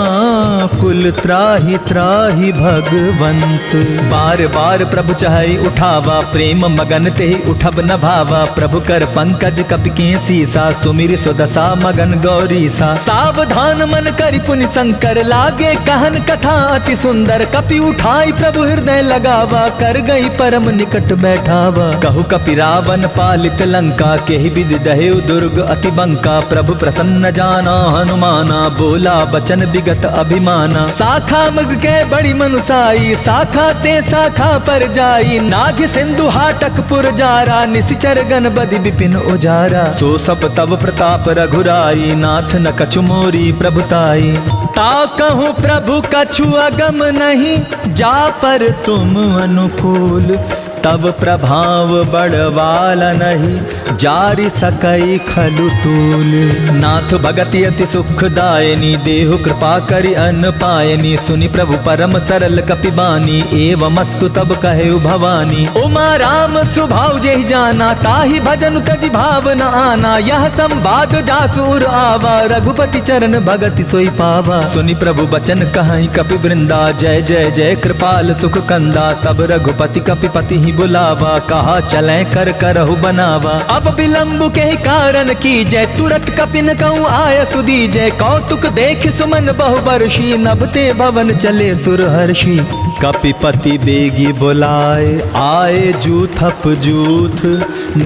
कुल त्राहि त्राहि भगवंत। बार बार प्रभु चाहि उठावा प्रेम मगन ते उठब न भावा। प्रभु कर पंकज कपिके सीसा सुमिर सुदशा मगन गौरीसा। सावधान मन करि पुनि शंकर लागे कहन कथा अति सुंदर। कपि उठाई प्रभु हृदय लगावा कर गई परम निकट बैठावा। कहु कपि रावण पालित लंका केहि विधि दहेउ दुर्ग अति बंका। प्रभु प्रसन्न जाना हनुमाना बोला बचन विगत अभिमाना। साखा मग के बड़ी मनुसाई साखा ते शाखा पर जाई। नाग सिंधु हाटक पुर जारा निशिचर गण बधि विपिन उजारा। सो सब तब प्रताप रघुराई नाथ न कछु मोरी प्रभुताई। ता कहूँ प्रभु कछु अगम नहीं जा पर तुम अनुकूल। तब प्रभाव बड़वाला नहीं जारि सकई खलु तूल। नाथ भगति अति सुखदायनी देहु कृपा करि अन्न पायनी। सुनि प्रभु परम सरल कपिबानी एवमस्तु तब कहेउ भवानी। उमा राम स्वभाव जेहि जाना ताहि भजन तजि भाव न आना। यह संवाद जासुर आवा रघुपति चरण भगति सोई पावा। सुनि प्रभु बचन कहाई कपि वृंदा जय जय जय कृपाल सुख कंदा। तब रघुपति कपिपति ही बुलावा कहा चलें कर करहु बनावा। अब विलंब के कारण की जय तुरत कपिन कहूँ आय सुधी जय। कौतुक देख सुमन बहु बरसी नभते भवन चले सुरहर्षि। कपिपति बेगी बुलाए आए जूथप जूथ।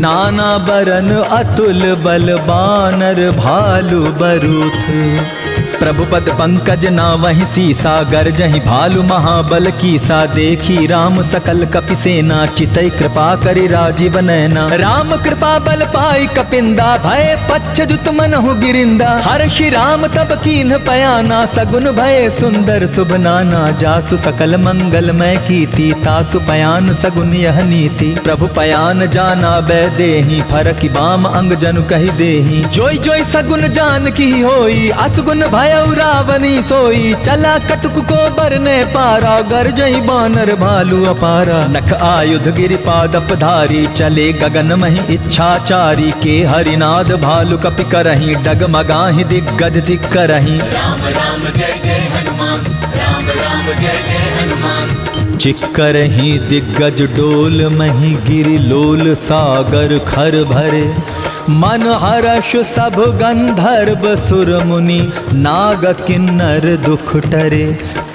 नाना बरन अतुल बल बानर भालु बरूथ। प्रभु पद पंकज ना वही सीसा गरजहि भालु महाबल कीसा। देखी राम सकल कपि सेना चितई कृपा करि राजीव नैना। राम कृपा बल पाई कपिंदा भय पच्छ जुत मनहु गिरिंदा। हर्षि राम तब कीन्ह पयाना सगुन भय सुंदर शुभ नाना। जासु सकल मंगलमय कीति तासु पयान सगुन यह नीति। प्रभु पयान जाना बै देहि फरकि बाम अंग जनु कहि देहि। जोई जोई सगुन जान की होई असगुन भय रावणी सोई। चला कटुक को बरने पारा गरजहि बानर भालु अपारा। नख आयुध गिरिपादप धारी चले गगन महि इच्छाचारी। के हरिनाद भालु कपि करहि डगमगाहि दिग्गज चिक्करहि। राम राम जय जय हनुमान राम राम जय जय हनुमान। चिक्करहि दिग्गज डोल महि गिरि लोल सागर खर भरे। मन हर्ष सब गंधर्व सुर मुनि नाग किन्नर दुख टरे।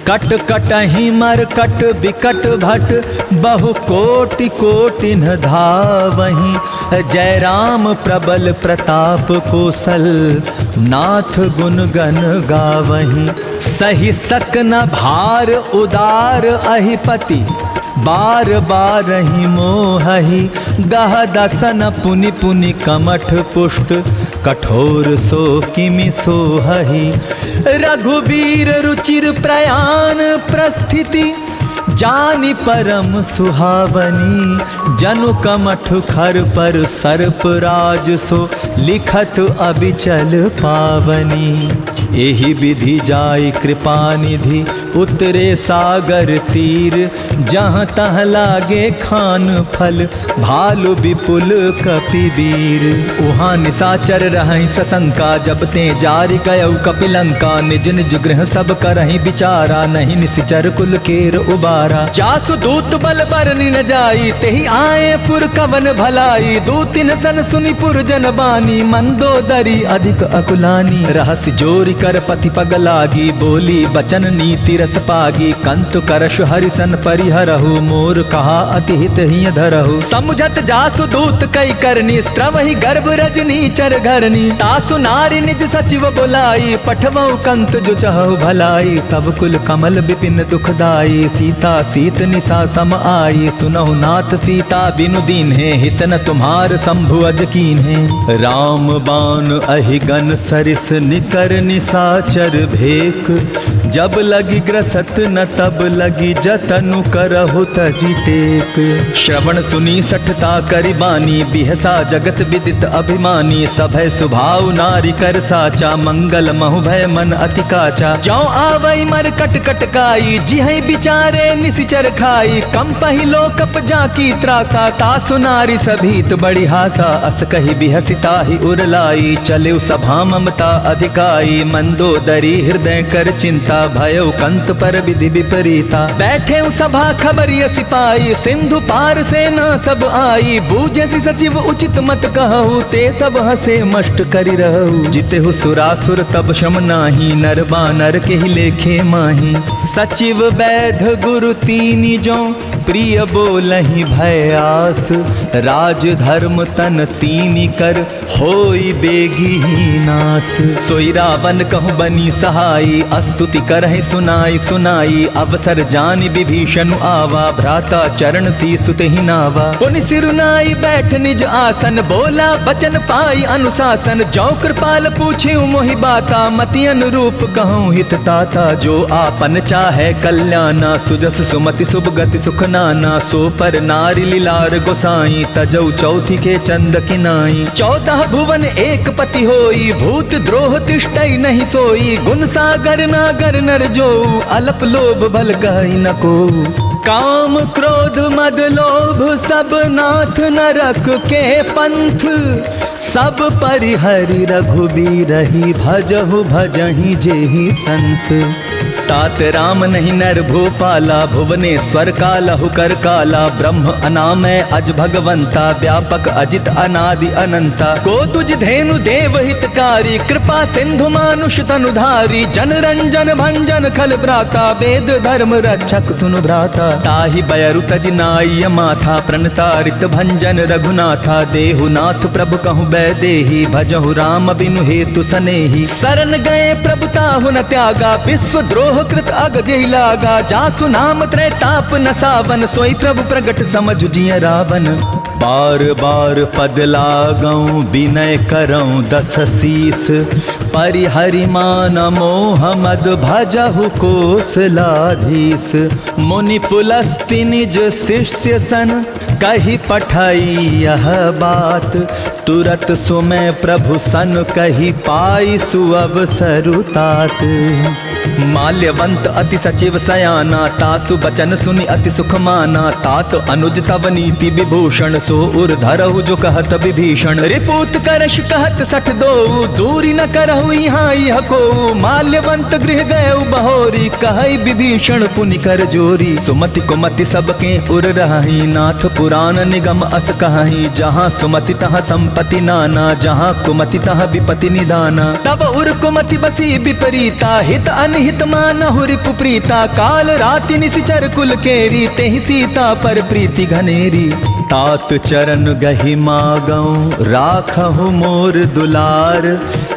कट कटहि मरकट बिकट भट बहु कोटि कोटिन धावहि। जय राम प्रबल प्रताप कौशल नाथ गुण गण गावहि। सही सक न भार उदार अहिपति बार बार ही मोहहि। गह दसन पुनि पुनि कमठ पुष्ट कठोर सो किमि सोहहि। रघुबीर रुचिर प्रयाण प्रस्थिति जानि परम सुहावनी। जनु कमठ खर पर सर्प राज सो लिखत अबिचल पावनी। एहि विधि जाय कृपा निधि उतरे सागर तीर। जहाँ तह लागे खान फल भालु विपुल कपिवीर। उहाँ निशाचर रहहि सशंका जब ते जारि गयउ कपिलंका। निज निज गृह सब करहि विचारा नहीं निशिचर कुल केर उबारा। जासु दूत बल बरनि न जाई तेहि आए पुर कवन भलाई। दूतिन सन सुनि पुर जन बानी मंदोदरी अधिक अकुलानी। रहस्य जोरि कर पति पग लागी बोली बचन नीति रस पागी। कंतु करश हरिसन परिहरहु मोर कहा अति हित हिय धरहु। समुझत जासु दूत कई करनी स्त्रवहि गर्भ रजनी चर घरनी। तासु नारी निज सचिव बुलाई पठवउ कंत जो चहु भलाई। तब कुल कमल विपिन दुखदाई सीता सीत निशा सम आई। सुनहु नाथ सीता बिनु दीन है हित न तुम्हार शंभु अज कीन है। राम बाण अहि गन सरिस निकर निशाचर भेक जब लगी ग्रसत न तब लगी जतनु करहु तजी टेक। श्रवण सुनी सठता करि बानी बिहसा जगत विदित अभिमानी। सभय सुभाव नारी कर साचा मंगल महु भय मन अति काचा। जौ आवई मर कट कटकाई जिहै बिचारे निसिचर खाई। कम पहिलो कप जाकी त्रासा तासु नारी सभीत बड़ी हासा। अस कही बिहसिता ही उरलाई चले सभा ममता अधिकाई। मंदोदरी हृदय कर चिंता भयो कंत पर विधि विपरीता। बैठे सभा खबरिय सिपाही सिंधु पार से न सब आई। बूझे सी सचिव उचित मत कहू ते सब हसे मष्ट करि रहू। जिते हु सुरासुर तब शम नाही नर बानर के ही लेखे माही। सचिव वैध गुरु तीनी जो प्रिय बोलहि भय आस। राज धर्म तन तीनी कर होई बेगी ही नास। सोई रावण कहूँ बनी सहाई अस्तुति करहि सुनाई सुनाई। अवसर जानि विभीषण आवा भ्राता चरण सीसुत ही नावा। पुनि सिरुनाई बैठ निज आसन बोला बचन पाई अनुशासन। जो कृपाल पूछे मोहि बाता मति अनुरूप कहूँ हित ताता। जो आपन चाहे कल्याणा सुजस सुमति शुभ गति सुख नाना। सो पर नारी लीलार गोसाई तजौ चौथी के चंद किनाई। 14 भुवन एक पति होई भूत द्रोह तिष्ठै नहीं सोई। गुण सागर नागर नर जो अलप लोभ भल कहि न को। काम क्रोध मद लोभ सब नाथ नरक के पंथ। सब परिहरि रघुबीरहि भजहु भजहि जेहि संत। तात राम नहीं नर भूपाला भुवनेश्वर कालहु कर काला। ब्रह्म अनामय अज भगवंता व्यापक अजित अनादि अनंता। को तुझ धेनु देव हितकारी कृपा सिंधु मानुष तनुधारी। जन रंजन भंजन खल भ्राता वेद धर्म रक्षक सुनु भ्राता। ताहि बयरु तज नाय माथा प्रणतारित भंजन रघुनाथा। देहु नाथ प्रभु कहु बै देहि भजहु राम बिनु हेतु सनेहि। शरण गए प्रभु ताहु न त्यागा विश्व द्रोह कृत अग जेहि लागा। जासु नाम त्रय ताप न सावन सोई प्रभु प्रगट समझ जिय रावण। बार बार पद लागऊं विनय करऊं दस शीस। परिहरि मान मोह मद भजहु कोसलाधीस। मुनि पुलस्ति निज शिष्य सन कही पठाई यह बात। तुरत सुमय प्रभु सन कही पाई सुअवसरुतात। माल्यवंत अति सचिव सयाना तासु बचन सुनि अति सुख माना। तात अनुज तव नीति विभूषण सो उर धरहु जो कहत विभीषण। रिपुत करश कहत सठ दो दूरी न करहु यहाँ यह को। माल्यवंत गृह गए बहोरी कहई विभीषण पुनि कर जोरी। सुमति कुमति सबके उर रही नाथ पुराण निगम अस कहाही। जहाँ सुमति तहाँ संपत्ति नाना जहाँ कुमति तहाँ विपति निदाना। तब उर कुमति बसी विपरीता हित अनहित मानहु रिपु प्रीता। काल राति निशिचर कुल केरी तेहि सीता पर प्रीति घनेरी। तात चरण गहि मागऊं राखहु मोर दुलार।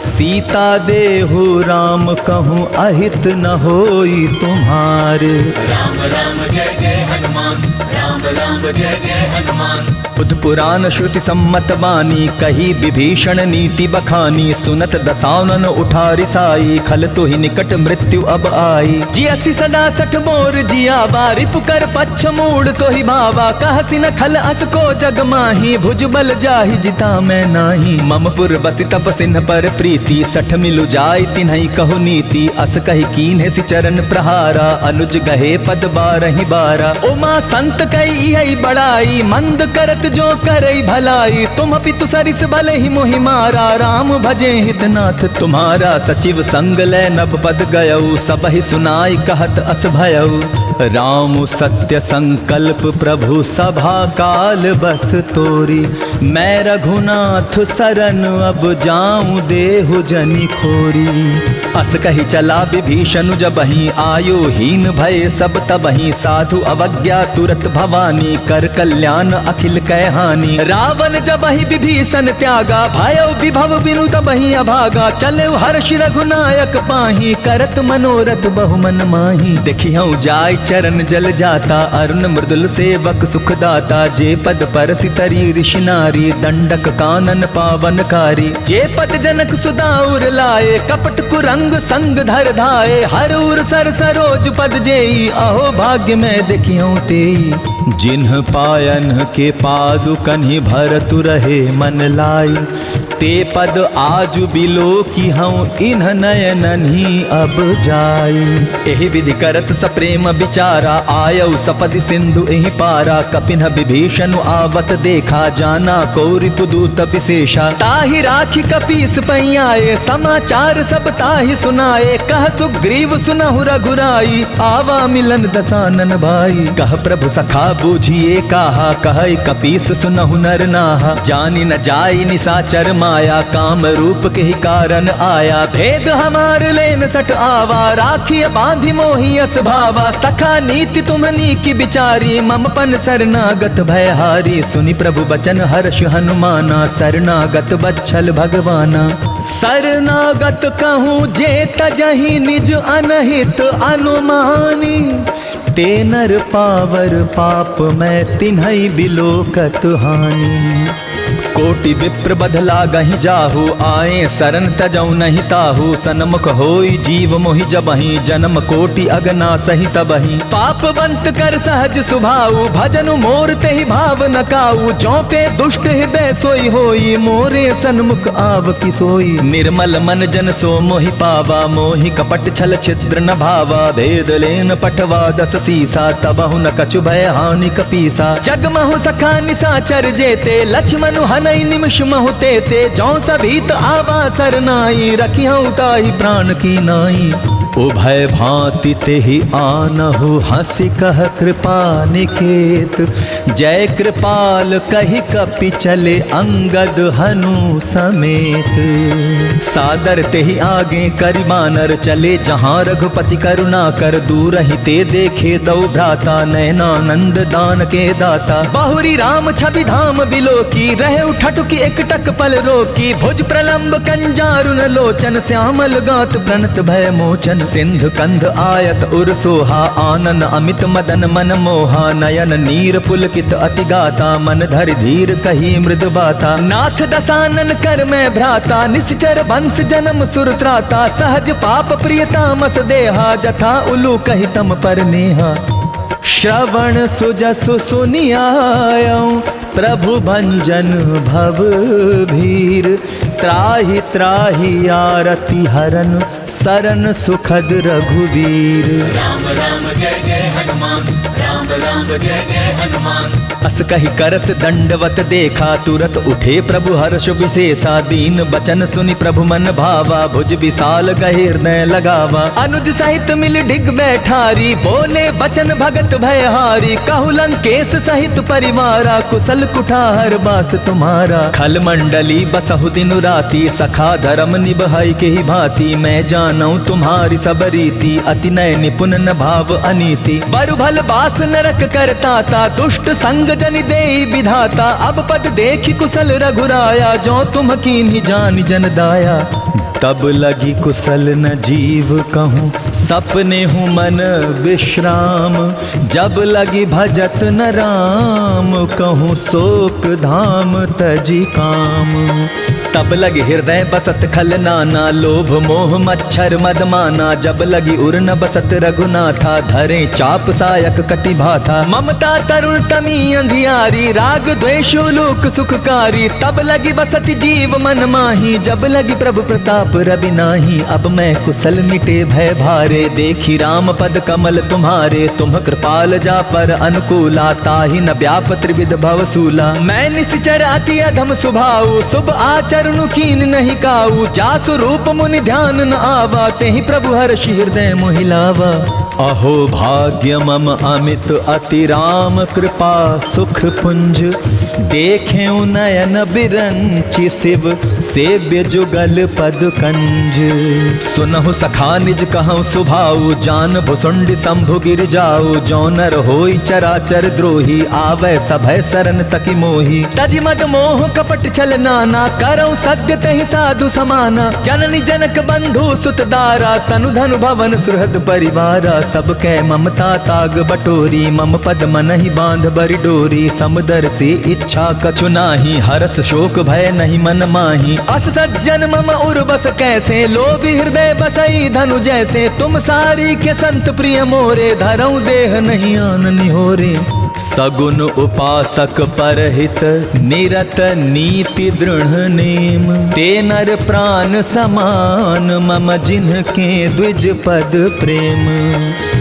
सीता देहु राम कहूँ अहित न होई तुम्हार। राम राम जय जय हनुमान राम राम जय जय हनुमान। बुध पुराण श्रुति सम्मत बानी कही विभीषण नीति बखानी। सुनत दसानन उठारी साई खल तो ही निकट मृत्यु अब आई। जियसि सदा सठ मोर जियावा रिपु कर पच्छ मूड तो ही भावा। कहसि न खल अस को जग माही भुज बल जाहि जिता मैं नाही। मम पुर बसि तप सिन्ह पर प्रीति सठ मिलु जाय तिन्हई कहु नीति। अस कही कीन्हे सि चरण प्रहारा अनुज गहे पद बारहि बारा। उमा संत कई यही बड़ाई मंद करत जो करई भलाई। तुम पितु सरिस भले ही मोहि मारा राम भजे हितनाथ तुम्हारा। सचिव संग लय नभ पद गयऊ सबहि सुनाई कहत अस भयऊ। राम सत्य संकल्प प्रभु सभा काल बस तोरी। मैं रघुनाथ सरन अब जाऊं देहु जनि खोरी। अस कही चला विभीषण जबहि आयो हीन भय सब तबहि। साधु अवज्ञा तुरत भवानी कर कल्याण अखिल कै हानि। रावण जबहि विभीषण त्यागा भयो विभव बिनु तबहि अभागा। चले हर्षि रघुनायक पाही करत मनोरथ बहुमन माही। देखिहु जाय चरण जल जाता अरुण मृदुल सेवक सुखदाता। जे पद पर सितरी ऋषि नारी दंडक कानन पावनकारी। जे पद जनक सुदाउर लाए कपट कुरंग अंग संग धर धाये, हर उर सर सरोज पद जेई, अहो भाग्य में देखियो तेई। जिन्ह पायन के पादु कन्हि भरतु रहे मन लाई, ते पद आजु बिलो की हूँ इन्ह नयनन ही अब जाई। एहि विधि करत सप्रेम विचारा, आयउ सपदि सिंधु एहि पारा। कपिन विभीषण आवत देखा, जाना कौरि पुदूत विशेषा। ताहि राखी कपीस पहियाए, समाचार सब ताहि सुनाए। कह सुग्रीव सुनहु रघुराई, आवा मिलन दसानन भाई। कह प्रभु सखा बूझिए काहा, कह कपीस सुनहु नर नाहा। जानि न जाई निसाचर माया, काम रूप के ही कारण आया। भेद हमार लेन सट आवा, राखिय बांधि मोहि अस भावा। सखा नीति तुम्हनी की बिचारी, ममपन शरणागत भयहारी। सुनि प्रभु बचन हर्ष हनुमाना, शरणागत बच्छल भगवाना। शरणागत कहूँ जे तजहि निज अनहित अनुमानी, ते नर पावर पाप मैं तिन्हई बिलोकत हानि। कोटि विप्र बधला गहि जाहु, आए शरण तजौ नहीं ताहु। सनमुख होई जीव मोहि जबहि, जन्म कोटि अगना सही तबहि। पाप बंत कर सहज सुभाऊ, भजनु मोर तेहि भाव न काऊ। जो पे दुष्ट हृदय सोई होई, मोरे सन्मुख आव की सोई। निर्मल मन जन सो मोहि पावा, मोहि कपट छल छिद्र न भावा। भेद लेन पठवा दस सीसा, तबहु न कछु भय हानि कपीसा। जगमहु सखा निसाचर जेते, लक्ष्मणु हनई निमिष महु तेते। जौ सभीत आवा सरनाई, रखिहु ताहि प्राण की नाई। उभय भांति तेहि आनहु, हंसी कह कृपा निकेत। जय कृपाल कहि कपि चले, अंगद हनु समेत। सादर तेहि आगे करि बानर, चले जहाँ रघुपति करुणा कर। दूर ही ते देखे दौ भ्राता, नयनानंद दान के दाता। बहुरी राम छवि धाम बिलोकी, रहे उठटुकी एकटक पल रोकी। भुज प्रलंब कंजारुन लोचन, श्यामल गात प्रणत भय मोचन। सिंधु कंध आयत उर सोहा, आनन अमित मदन मन मोहा। नयन नीर पुलकित अति गाता, मन धरि धीर कही मृद बाता। नाथ दसानन कर मैं भ्राता, निश्चर वंश जन्म सुर त्राता। सहज पाप प्रियतामस देहा, जथा उलू कहि तम पर नेहा। श्रवण सुजसु सुनियायऊं, प्रभु भंजन भव भीर। त्राहि त्राहि आरति हरन, सरन सुखद रघुवीर। राम राम जय जय हनुमान, राम राम जय जय हनुमान। अस कहि करत दंडवत देखा, तुरत उठे प्रभु हर्ष विशेषा। दीन बचन सुनि प्रभु मन भावा, भुज विशाल गहि हृदय लगावा। अनुज सहित मिल डिग बैठारी, बोले बचन भगत भयहारी। कहु लंकेश सहित परिवारा, कुशल कुठार बास तुम्हारा। खल मंडली बसहु दिन राती, सखा धर्म निभई के ही भांति। मैं जानऊ तुम्हारी सब रीति, अति नय निपुण न भाव अनीति। बरु भल बास नरक करताता, दुष्ट संग जनि देई विधाता। अब पद देखि कुशल रघुराया, जो तुम कीन्ही जानि जन दाया। तब लगी कुशल न जीव कहूँ, सपने हूँ मन विश्राम। जब लगी भजत न राम, कहूँ शोक धाम तजी काम। तब लगी हृदय बसत खल नाना, लोभ मोह मच्छर मद माना। जब लगी उर न बसत रघुनाथा, धरे चाप सायक कटि भाथा। ममता तरुण तमी अंधियारी, राग द्वेष लोक सुखकारी। तब लगी बसत जीव मन माही, जब लगी प्रभु प्रताप रवि नाही। अब मैं कुशल मिटे भय भारे, देखी राम पद कमल तुम्हारे। तुम कृपाल जा पर अनुकूला, ताहि न व्याप त्रिविध भवसूला। मैं निश्चर अति अधम स्वभाव, शुभ आचरण कीन नहीं काऊ। जासु रूप मुनि ध्यान न आवा, तेहि प्रभु हर्षि हृदय मोहिलावा। अहो भाग्य मम अमित अति राम कृपा सुख पुंज। देखे नयन बिरंचि शिव, सेव्य जुगल पद कंज। सुनहु सखा निज कहूँ सुभाऊ, जान भुसुंड शंभु गिर जाऊ। जो नर होई चराचर द्रोही, आवे सभय सरन तकी मोही। तज मद मोह कपट छल नाना, करौ सत्य तहि साधु समाना। जननी जनक बंधु सुत दारा, तनु धनु भवन सुहृद परिवारा। सब कै ममता ताग बटोरी, मम पद मन ही बांध बरि डोरी। समदर से इच्छा कछु नाही, हरस शोक भय नहीं मन माही। अस सज्जन मम उर्बस कैसे, लोभी हृदय बसई धनु जैसे। तुम सारी के संत प्रिय मोरे, धरऊ देह नहीं आन निहोरे। सगुन उपासक परहित, निरत नीति दृढ़ नेम। ते नर प्राण समान, मम जिनके द्विज पद प्रेम।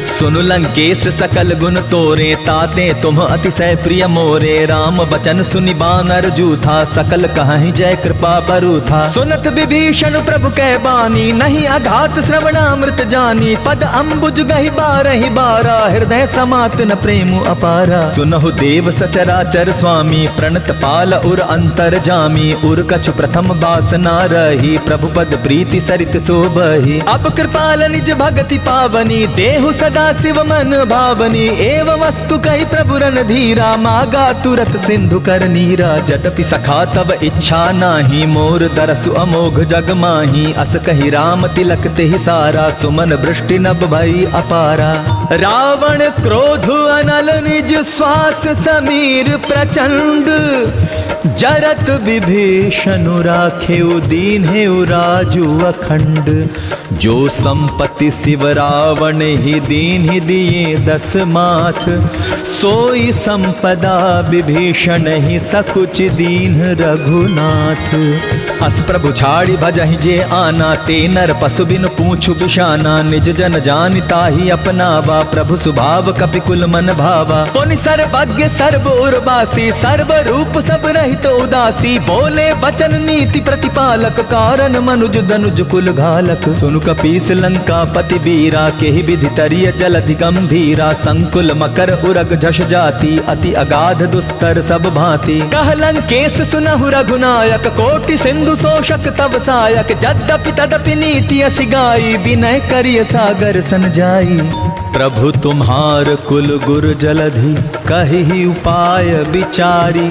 सुनु लंकेश सकल गुण तोरे, ताते तुम अतिशय प्रिय मोरे। राम बचन सुनि बानर जूथा, सकल कहाहि जय कृपा बरु था। सुनत विभीषण प्रभु कै बानी, नहीं अघात श्रवणामृत जानी। पद अम्बुज गहि बारहि बारा, हृदय समात न प्रेम अपारा। सुनहु देव सचराचर स्वामी, प्रणत पाल उर अंतर जामी। उर कछु प्रथम बासना रही, प्रभु पद प्रीति सरित शोभहि। अब कृपाल निज भगति पावनी, देहु सदा शिव मन भावनी। एव वस्तु कही प्रभु रन धीरा, मागा तुरत सिंधु कर नीरा। जदपि सखा तब इच्छा नाही, मोर दरसु अमोघ जग माही। अस कही राम तिलक तेहि सारा, सुमन वृष्टि नभ भई अपारा। रावण क्रोध अनल निज श्वास समीर प्रचंड। जरत विभीषण राखेउ दीन्हेउ राजु अखंड। जो संपत्ति शिव रावण ही दीन्हि दिए दस माथ, सोई संपदा विभीषण ही सकुच दीन रघुनाथ। अस प्रभु छाड़ी भजहि जे आना, ते नर पशु बिनु पूछू बिशाना। निज जन जानिता ही अपनावा, प्रभु स्वभाव कपिकुल मन भावा। पुनि सर्वज्ञ सर्व उर्वासी, सर्व रूप सब रहित उदासी। बोले बचन नीति प्रतिपालक, कारण मनुज दनुज कुल घालक। सुनु कपीस लंका पति बीरा, केहि विधि तरिय जलधि गंभीरा। संकुल मकर उरग झष जाति, अति अगाध दुस्तर सब भांति। कह लंकेश सुनहु रघुनायक, कोटि सिंधु शोषक तव सायक। यद्यपि तदपि नीति असि गाई, विनय करिय सागर सन जाई। प्रभु तुम्हार कुल गुर जलधि, कहि उपाय विचारी।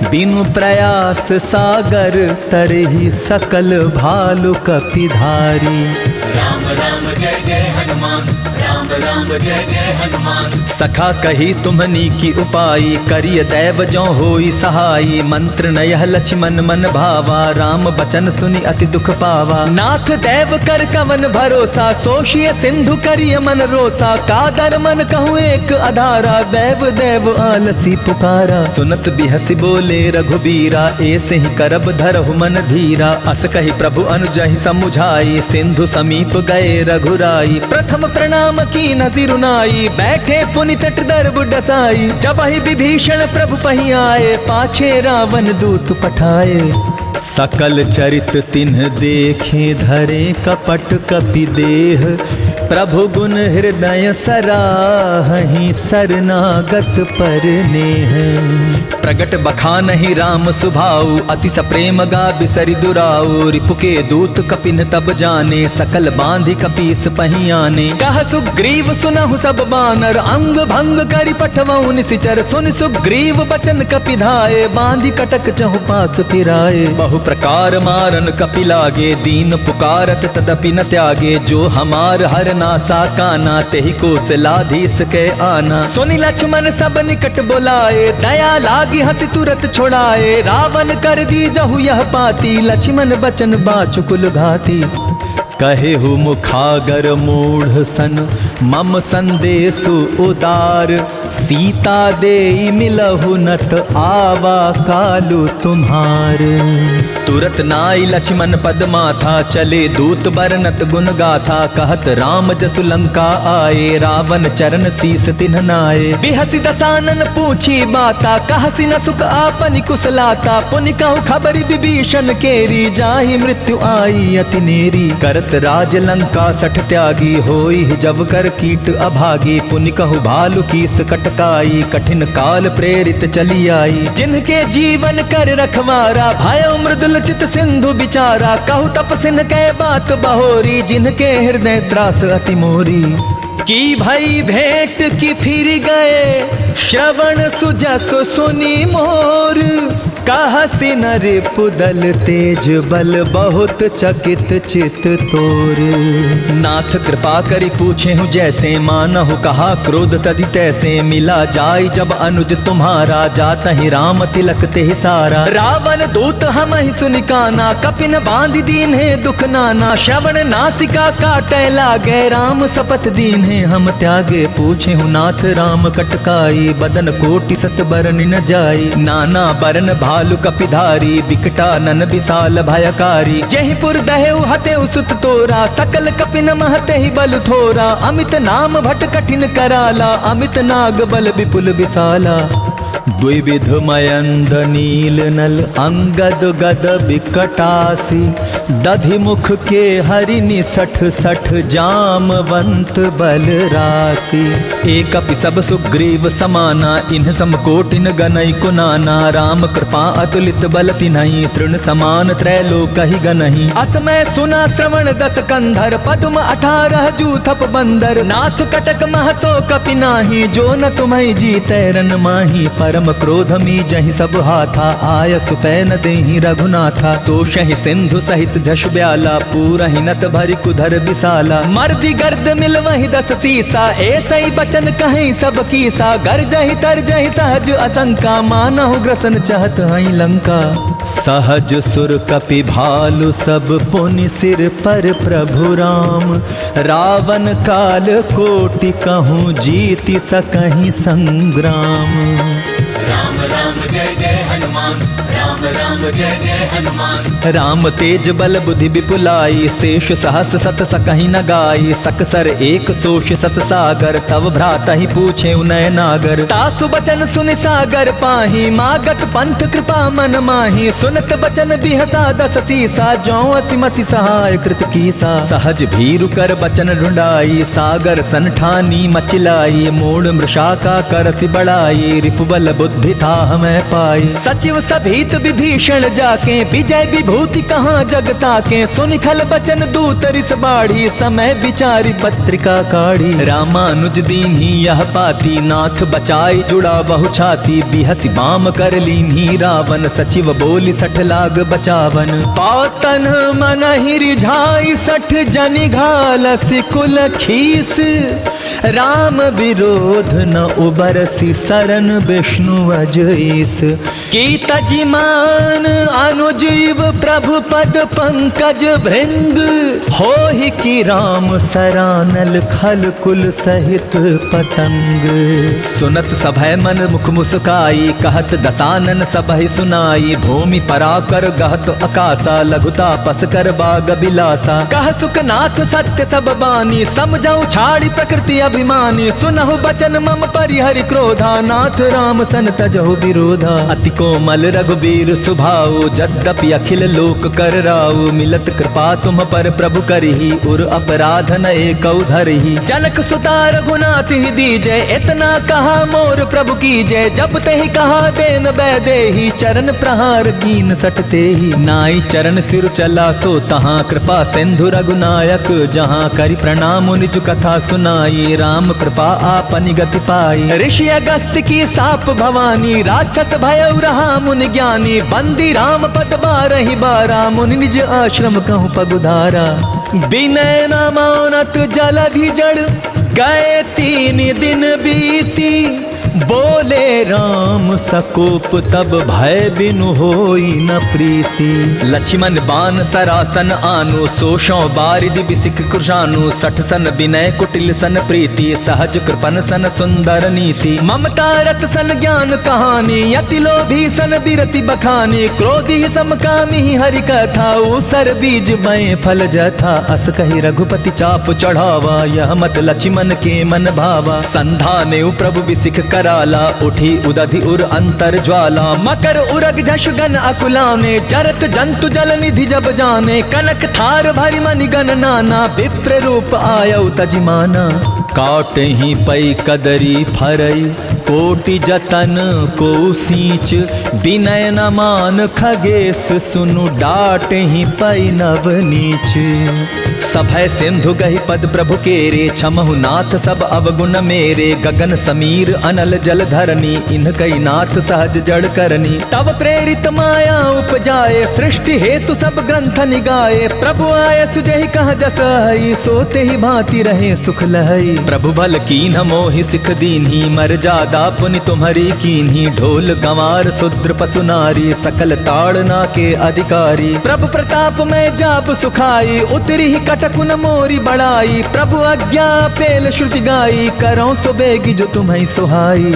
बिनु प्रयास सागर तरहि, सकल भालु कपिधारी। राम राम जय जय हनुमान, राम राम जय जय हनुमान। सखा कही तुम्हनी की उपाई, करिय दैव जो होई सहाई। मंत्र न यह लक्ष्मण मन भावा, राम बचन सुनि अति दुख पावा। नाथ दैव कर कवन भरोसा, सोषिय सिंधु करिय मन रोसा। कादर मन कहूँ एक आधारा, दैव दैव आलसी पुकारा। सुनत बिहसि बोले रघुबीरा, ऐसे ही करब धरहु मन धीरा। अस कही प्रभु अनुजहि समुझाई, सिंधु समीप गए रघुराई। प्रथम प्रणाम कीन सिरुनाई, बैठे पुनि तट दर्ब डसाई। जब ही विभीषण प्रभु पहि आए, पाछे रावण दूत पठाए। सकल चरित तिन्ह देखे, धरे कपट कपि देह। प्रभु गुण हृदय सराहहि, शरणागत पर नेह। प्रगट बखानहि राम सुभाऊ, अति सप्रेम गा बिसरि दुराऊ। रिपु के दूत कपिन तब जाने, सकल बांधि कपीस पहि आने। कह सुग्रीव सुनहु सब बानर, अंग भंग करि पठवहु निसिचर। सुनि सुग्रीव बचन कपिधाए, बांधि कटक चहु पास फिराए। बहु प्रकार मारन कपि लागे, दीन पुकारत तदपि न त्यागे। जो हमार हर नासा काना, तेहि कौशलाधीश के आना। सुनि लक्ष्मण सब निकट बुलाए, दया लागी हंसी तुरत छोड़ाए। रावण कर दी जहु यह पाती, लक्ष्मण बचन बाचुकुल घाती। कहे हु मुखागर मूढ़ सन, मम संदेशु उदार। सीता देई मिलहु नत, आवा कालु तुम्हार। तुरत नाई लक्ष्मण पद माथा, चले दूत बरनत गुण गाथा। कहत राम जसु लंका आए, रावण चरण शीस तिन्ह नाए। बिहसि दसानन पूछी बाता, कहसि न सुख आपनि कुशलाता। पुनि कहु खबरि विभीषण केरी, जाहि मृत्यु आई अति नेरी। करत राज लंका सठ त्यागी, होई जब कर कीट अभागी। पुनि कहु भालु कीस कटकाई, कठिन काल प्रेरित चली आई। जिनके जीवन कर रखवारा, भयो मृदुल चित सिंधु बिचारा। कहु तपसिन कै बात बहोरी, जिनके हृदय त्रास अति मोरी। की भई भेंट की फिर गए, श्रवण सुजस सुनी मोर। कहसि नर पुदल तेज बल, बहुत चकित चित तोर। नाथ कृपा करी पूछे हूँ जैसे, मानहु कहा क्रोध तदि तैसे। मिला जाय जब अनुज तुम्हारा, जाता ही राम तिलक तेहि सारा। रावण दूत हम ही सुनिकाना, कपिन बांध दीन है दुख नाना। श्रवण नासिका काटे लागे, राम सपथ दीन है हम त्यागे। पूछे हूँ नाथ राम कटकाई, बदन कोटि सत बरन न जाई। नाना बरन भालु कपिधारी, बिकटा नन विशाल भयकारी। जयपुर दहेउ हतेउ सुत तोरा, सकल कपिन महते ही बल थोरा। अमित नाम भट कठिन कराला, अमित नाग बल विपुल विशाला। द्विविध मयंद नील नल, अंगद गद बिकटासी। दधि मुख के हरिनि सठ सठ, जामवंत बल राशि। एक अपि सब सुग्रीव समाना, इन्ह समकोटिन गनई कुनाना। राम कृपा अतुलित बल तिन्हई, तृण समान त्रैलोक ही गनहि। असमय सुना श्रवण दस कंधर, पद्म 18 जूथप बंदर। नाथ कटक महसो कपि नाही, जो न तुम्हें जीतै रन माही। परम क्रोध मी जहि सब हाथा, आय सुपै न देहि रघुनाथा। तोषहि सिंधु सहित झष ब्याला, पूरहि नत भरि कुधर विशाला। मर्दि गर्द मिल वही 10 सीसा, ऐसई बचन कहीं सब कीसा। गर्जहि तरजहि सहज असंका, मानहु ग्रसन चहत हई लंका। सहज सुर कपि भालु सब, पुनि सिर पर प्रभु राम। रावण काल कोटि कहूँ, जीति सकहि संग्राम। राम राम जय जय हनुमान, राम राम जय जय हनुमान। राम तेज बल बुद्धि विपुलाई, शेष सहस सत सकहि न गाई। सकसर एक सोष सत सागर, तव भ्राता ही पूछे उनय नागर। तासु बचन सुनि सागर पाही, मागत पंथ कृपा मन माही। सुनत बचन बिहसा 10 सीसा, जौ असिमति सहाय कृत कीसा। सहज भीरु कर बचन ढूंढाई, सागर सन ठानी मचिलाई। मूढ़ मृषा का करसि बढ़ाई, रिपुबल बुद्धि था हमें पाई। सचिव सभीत विभीषण जाके, विजय विभूति कहाँ जगता के। सुनि खल बचन दूत रिस बाढ़ी, समय विचारी पत्रिका काढ़ी। रामानुज दीन्ही यह पाती, नाथ बचाई जुड़ा बहु छाती। बिहसि बाम कर लीन्ही रावण, सचिव बोली 60 लाग बचावन। पातन मन ही रिझाई 60 जनि घालसि कुल खीस। राम विरोध न उबरसि, शरण विष्णु अजईस। की तजिमान अनुजीव प्रभु पद पंकज भृंग। होहि की राम सरानल, खल कुल सहित पतंग। सुनत सभय मन मुख मुस्काई, कहत दसानन सबहि सुनाई। भूमि पराकर गहत अकासा, लघुता पस कर बाग बिलासा। कह सुखनाथ सत्य सब बानी, समझऊ छाड़ी प्रकृति अभिमानी। सुनहु बचन मम परिहरि क्रोधा, नाथ राम सन तजहु विरोधा। अति कोमल रघुबीर सुभाऊ, यद्यपि अखिल लोक कर राऊ। मिलत कृपा तुम पर प्रभु करही, उर अपराध न एकौ धरही। जनक सुता रघुनाथ ही दीजय, इतना कहा मोर प्रभु की जय। जब ते ही कहा देन बैदेही, चरण प्रहार कीन सटते ही। नाई चरण सिर चला सो तहाँ, कृपा सिंधु रघुनायक जहाँ। करि प्रणाम निज कथा सुनाई, राम कृपा आपनि गति पाई। ऋषि अगस्त की साप भवानी, राक्षस भयउ रहा मुनि ज्ञानी। बंदी राम पद 12 बारा, मुनि निज आश्रम कहूँ पगुधारा। विनय न मानत जलधि जड़, गए 3 दिन बीती। बोले राम सकोप तब भय बिनु होई न प्रीति। लक्ष्मण बान सरासन आनु, सोशों बारिदि बिसिक कृशानु। 60 सन विनय कुटिल सन प्रीति, सहज कृपन सन सुंदर नीति। ममता रत सन ज्ञान कहानी, यति लोभी सन बिरति बखानी। क्रोधी समकामी हरि कथा, ऊसर बीज बए फल जथा। अस कहि रघुपति चाप चढ़ावा, यह मत लक्ष्मण के मन भावा। संधाने प्रभु बिसिक कराला, उठी उदधि उर अंतर ज्वाला। मकर उरग झश गन अकुलाने, जरत जंतु जल निधि जब जाने। कनक थार भरि मनि गन नाना, विप्र रूप आयौ तजिमाना। काटे ही पै कदरी फरई, कोटि जतन को सींच। विनय न मान खगेश, सुनु डाट ही पै नव नीच। सभय सिंधु गहि पद प्रभु केरे, छमहु नाथ सब अवगुण मेरे। गगन समीर अनल जल धरनी, इन कई नाथ सहज जड़ करनी। तब प्रेरित माया उपजाए, सृष्टि हेतु सब ग्रंथ निगाए। प्रभु आय सुजहि कह जस हई, सोते ही भांति रहे सुख लहई। प्रभु बल कीन्ह मोहि सिख दीन्ही, मर्यादा पुनि तुम्हारी कीन्ही। ढोल गंवार शूद्र पशु नारी, सकल ताड़ना के अधिकारी। प्रभु प्रताप में जाप सुखाई, उतरी ही कटकुन मोरी बढ़ाई। प्रभु आज्ञा पेल श्रुति गाई, करौं सो बेगी जो तुम्हें सुहाई।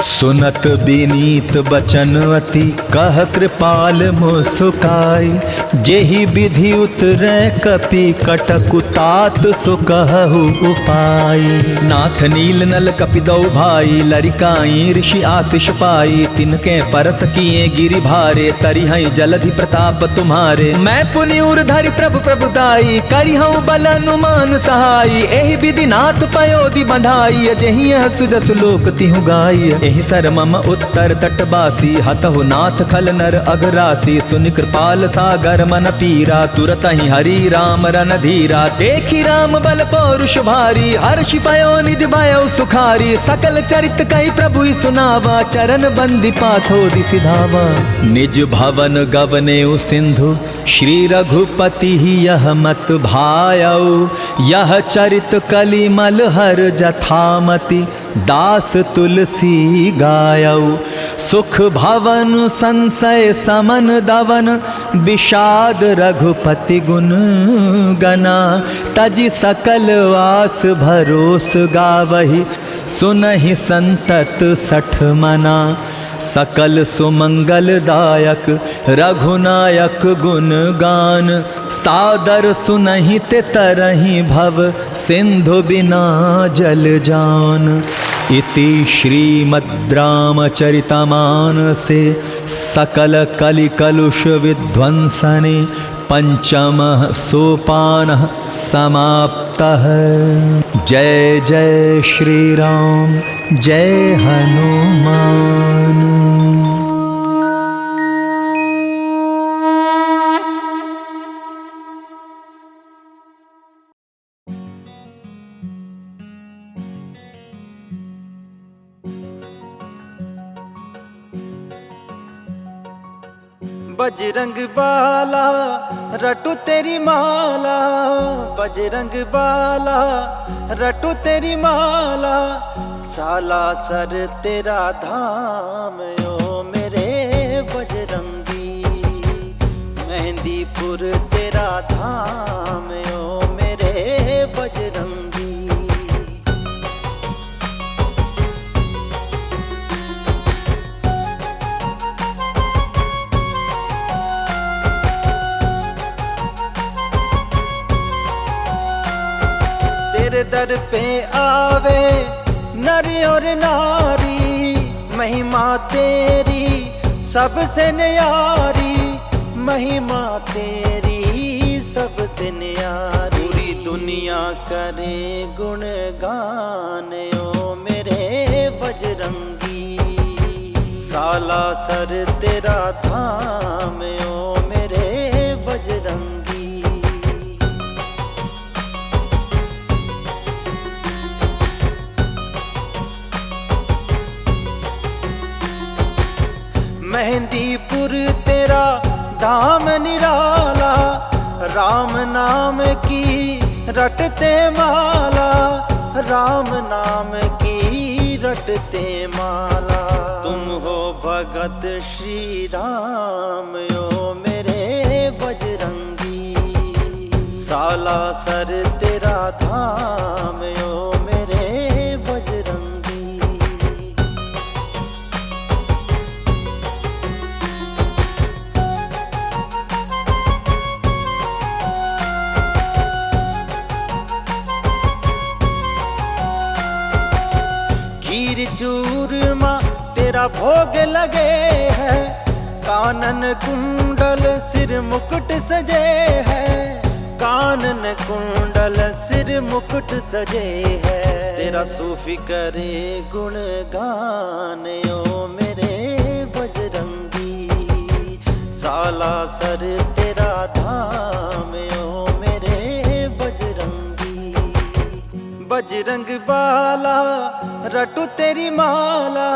सुनत विनीत बचन अति, कह कृपाल मुस्काई। जेहि विधि उतरै कपि, कटकु तात सो कहु उपाय। नाथ नील नल कपि दौ भाई, लरिकाई ऋषि आशीष पाई। तिनके परस किए गिरि भारे, तरिहै जलधि प्रताप तुम्हारे। मैं पुनि उर धरि प्रभु प्रभुताई, करिहउँ बल अनुमान सहाई। एहि विधि नाथ पयोधि बंधाई, जेहि यह सुजसु लोक तिहु गाई। एहि सर मम उत्तर तटवासी, हतहु नाथ खल नर अघरासी। सुनि कृपाल सागर मन पीरा, तुरत ही हरि राम रन धीरा। देखी राम बल पौरुष भारी, हर्षि पयो निधि भयो सुखारी। सकल चरित कहि प्रभु सुनावा, चरण बंदी पाथोदि सिधावा। निज भवन गवने सिंधु, श्री रघुपति यह मत भायऊ। यह चरित कलिमल हर जथामति, दास तुलसी गायऊ। सुख भवन संशय समन दवन, विषाद रघुपति गुण गना। तजि सकल वास भरोस गावहि, सुनहि संतत सठ मना। सकल सुमंगल दायक रघुनायक गुण गान। सादर सुनहि ते तरहि भव, सिंधु बिना जल जान। इति श्रीमद् रामचरितमानसे, सकल कलि कलुष विध्वंसने। पंचमः सोपानः समाप्तः। जय जय श्री राम, जय हनुमान। बजरंग बाला रटू तेरी माला, बजरंग बाला रटू तेरी माला। साला सर तेरा धाम ओ मेरे बजरंगी, मेहंदीपुर तेरा धाम ओ मेरे बजरंगी। तेरे दर पे आवे नर और नारी, महिमा तेरी सबसे न्यारी। महिमा तेरी सबसे न्यारी। पूरी दुनिया करे गुणगान ओ मेरे बजरंगी। साला सर तेरा धाम ओ मेरे बजरंगी। मेहंदीपुर तेरा धाम निराला, राम नाम की रटते माला। राम नाम की रटते माला। तुम हो भगत श्री राम ओ मेरे बजरंगी। साला सर तेरा धाम ओ मेरे बजरंगी। चूरमा तेरा भोग लगे है, कानन कुंडल सिर मुकुट सजे है। कानन कुंडल सिर मुकुट सजे है। तेरा सूफी करे गुणगान ओ मेरे बजरंगी। साला सर तेरा धाम ओ मेरे बजरंगी। बजरंग बाला रटू तेरी माला,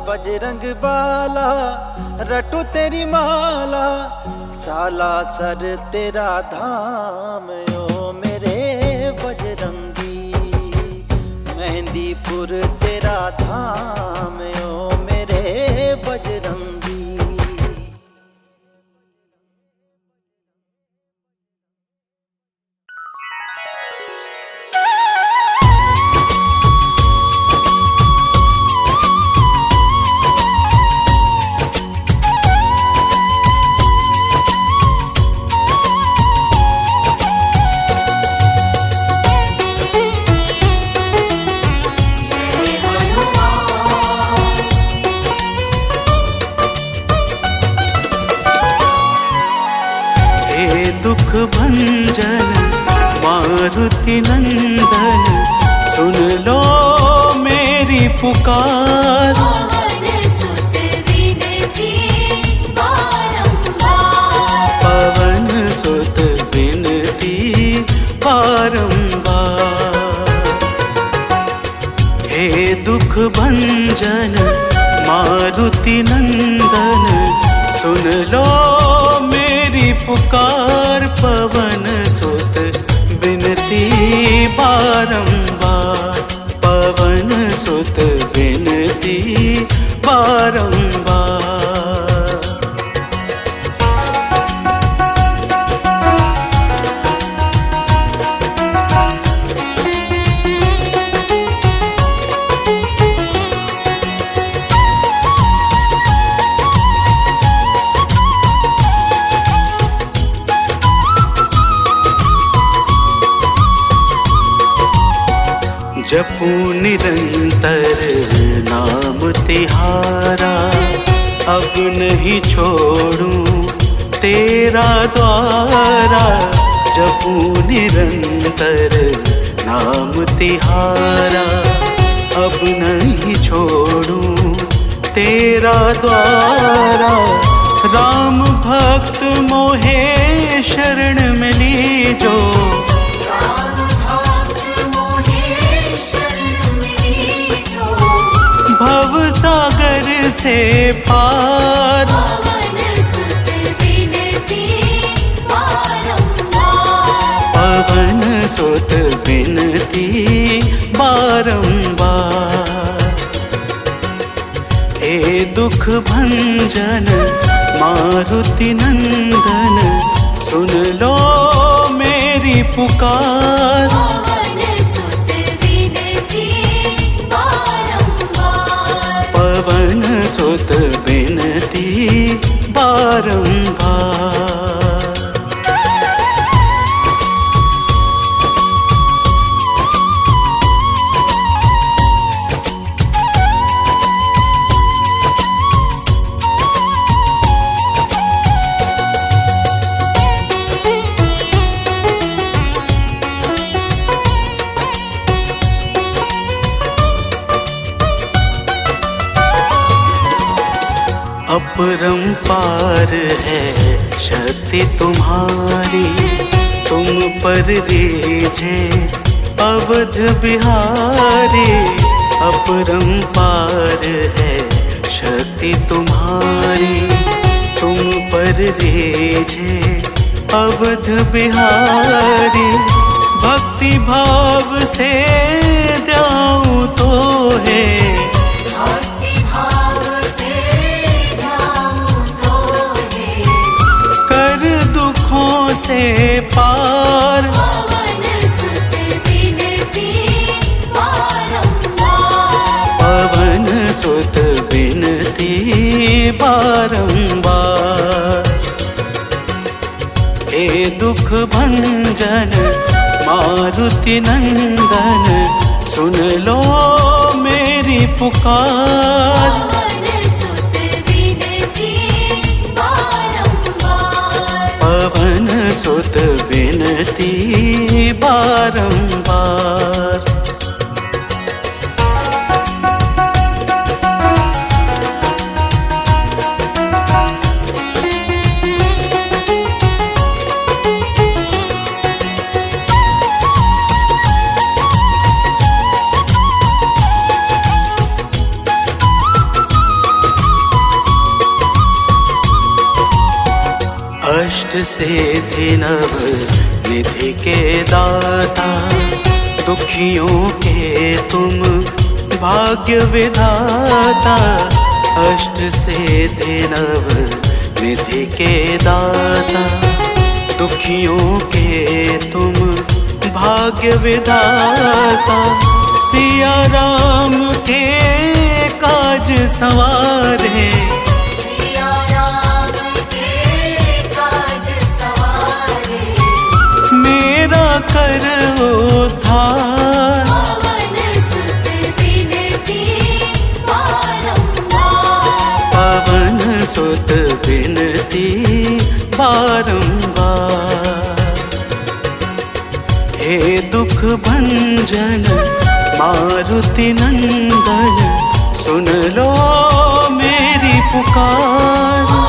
बजरंग बाला रटू तेरी माला, साला सर तेरा धाम ओ मेरे बजरंगी, मेहंदीपुर तेरा धाम ओ मेरे बजरंगी। दुख भंजन मारुति नंदन, सुन लो मेरी पुकार। पवन सुत विनती बारंबार, हे दुख भंजन मारुति नंदन, सुन लो मेरी पुकार। पवन सुत विनती बारंबार, पवन सुत विनती बारंबार। जपू निरंतर नाम तिहारा, अब नहीं छोड़ूं तेरा द्वारा। जपू निरंतर नाम तिहारा, अब नहीं छोड़ूं तेरा द्वारा। राम भक्त मोहे शरण में लीजो, भव सागर से पार। पवन सुत विनती बारंबार, पवन सुत विनती बारंबार। हे दुख भंजन मारुति नंदन, सुन लो मेरी पुकार। पवन सुत विनती बारंबार। अपरंपार है शक्ति तुम्हारी, तुम पर रीझे अवध बिहारी। अपरंपार है शक्ति तुम्हारी, तुम पर रीझे अवध बिहारी। भक्ति भाव से द्याऊं तो है, से पार। पवन सुत विनती बारंबार, पवन सुत विनती बारंबार। हे दुख भंजन मारुति नंदन, सुन लो मेरी पुकार। पवन सुत विनती बारंबार। अष्ट सिद्धि नव निधि के दाता, दुखियों के तुम भाग्य विधाता। अष्ट सिद्धि नव निधि के दाता, दुखियों के तुम भाग्य विधाता। सिया राम के काज सवारे, सिया राम के काज सवारे। मेरा कर उद्धार। पवन सुत विनती बारंबार, पवन सुत विनती बारंबार। हे दुख भंजन मारुति नंदन, सुन लो मेरी पुकार।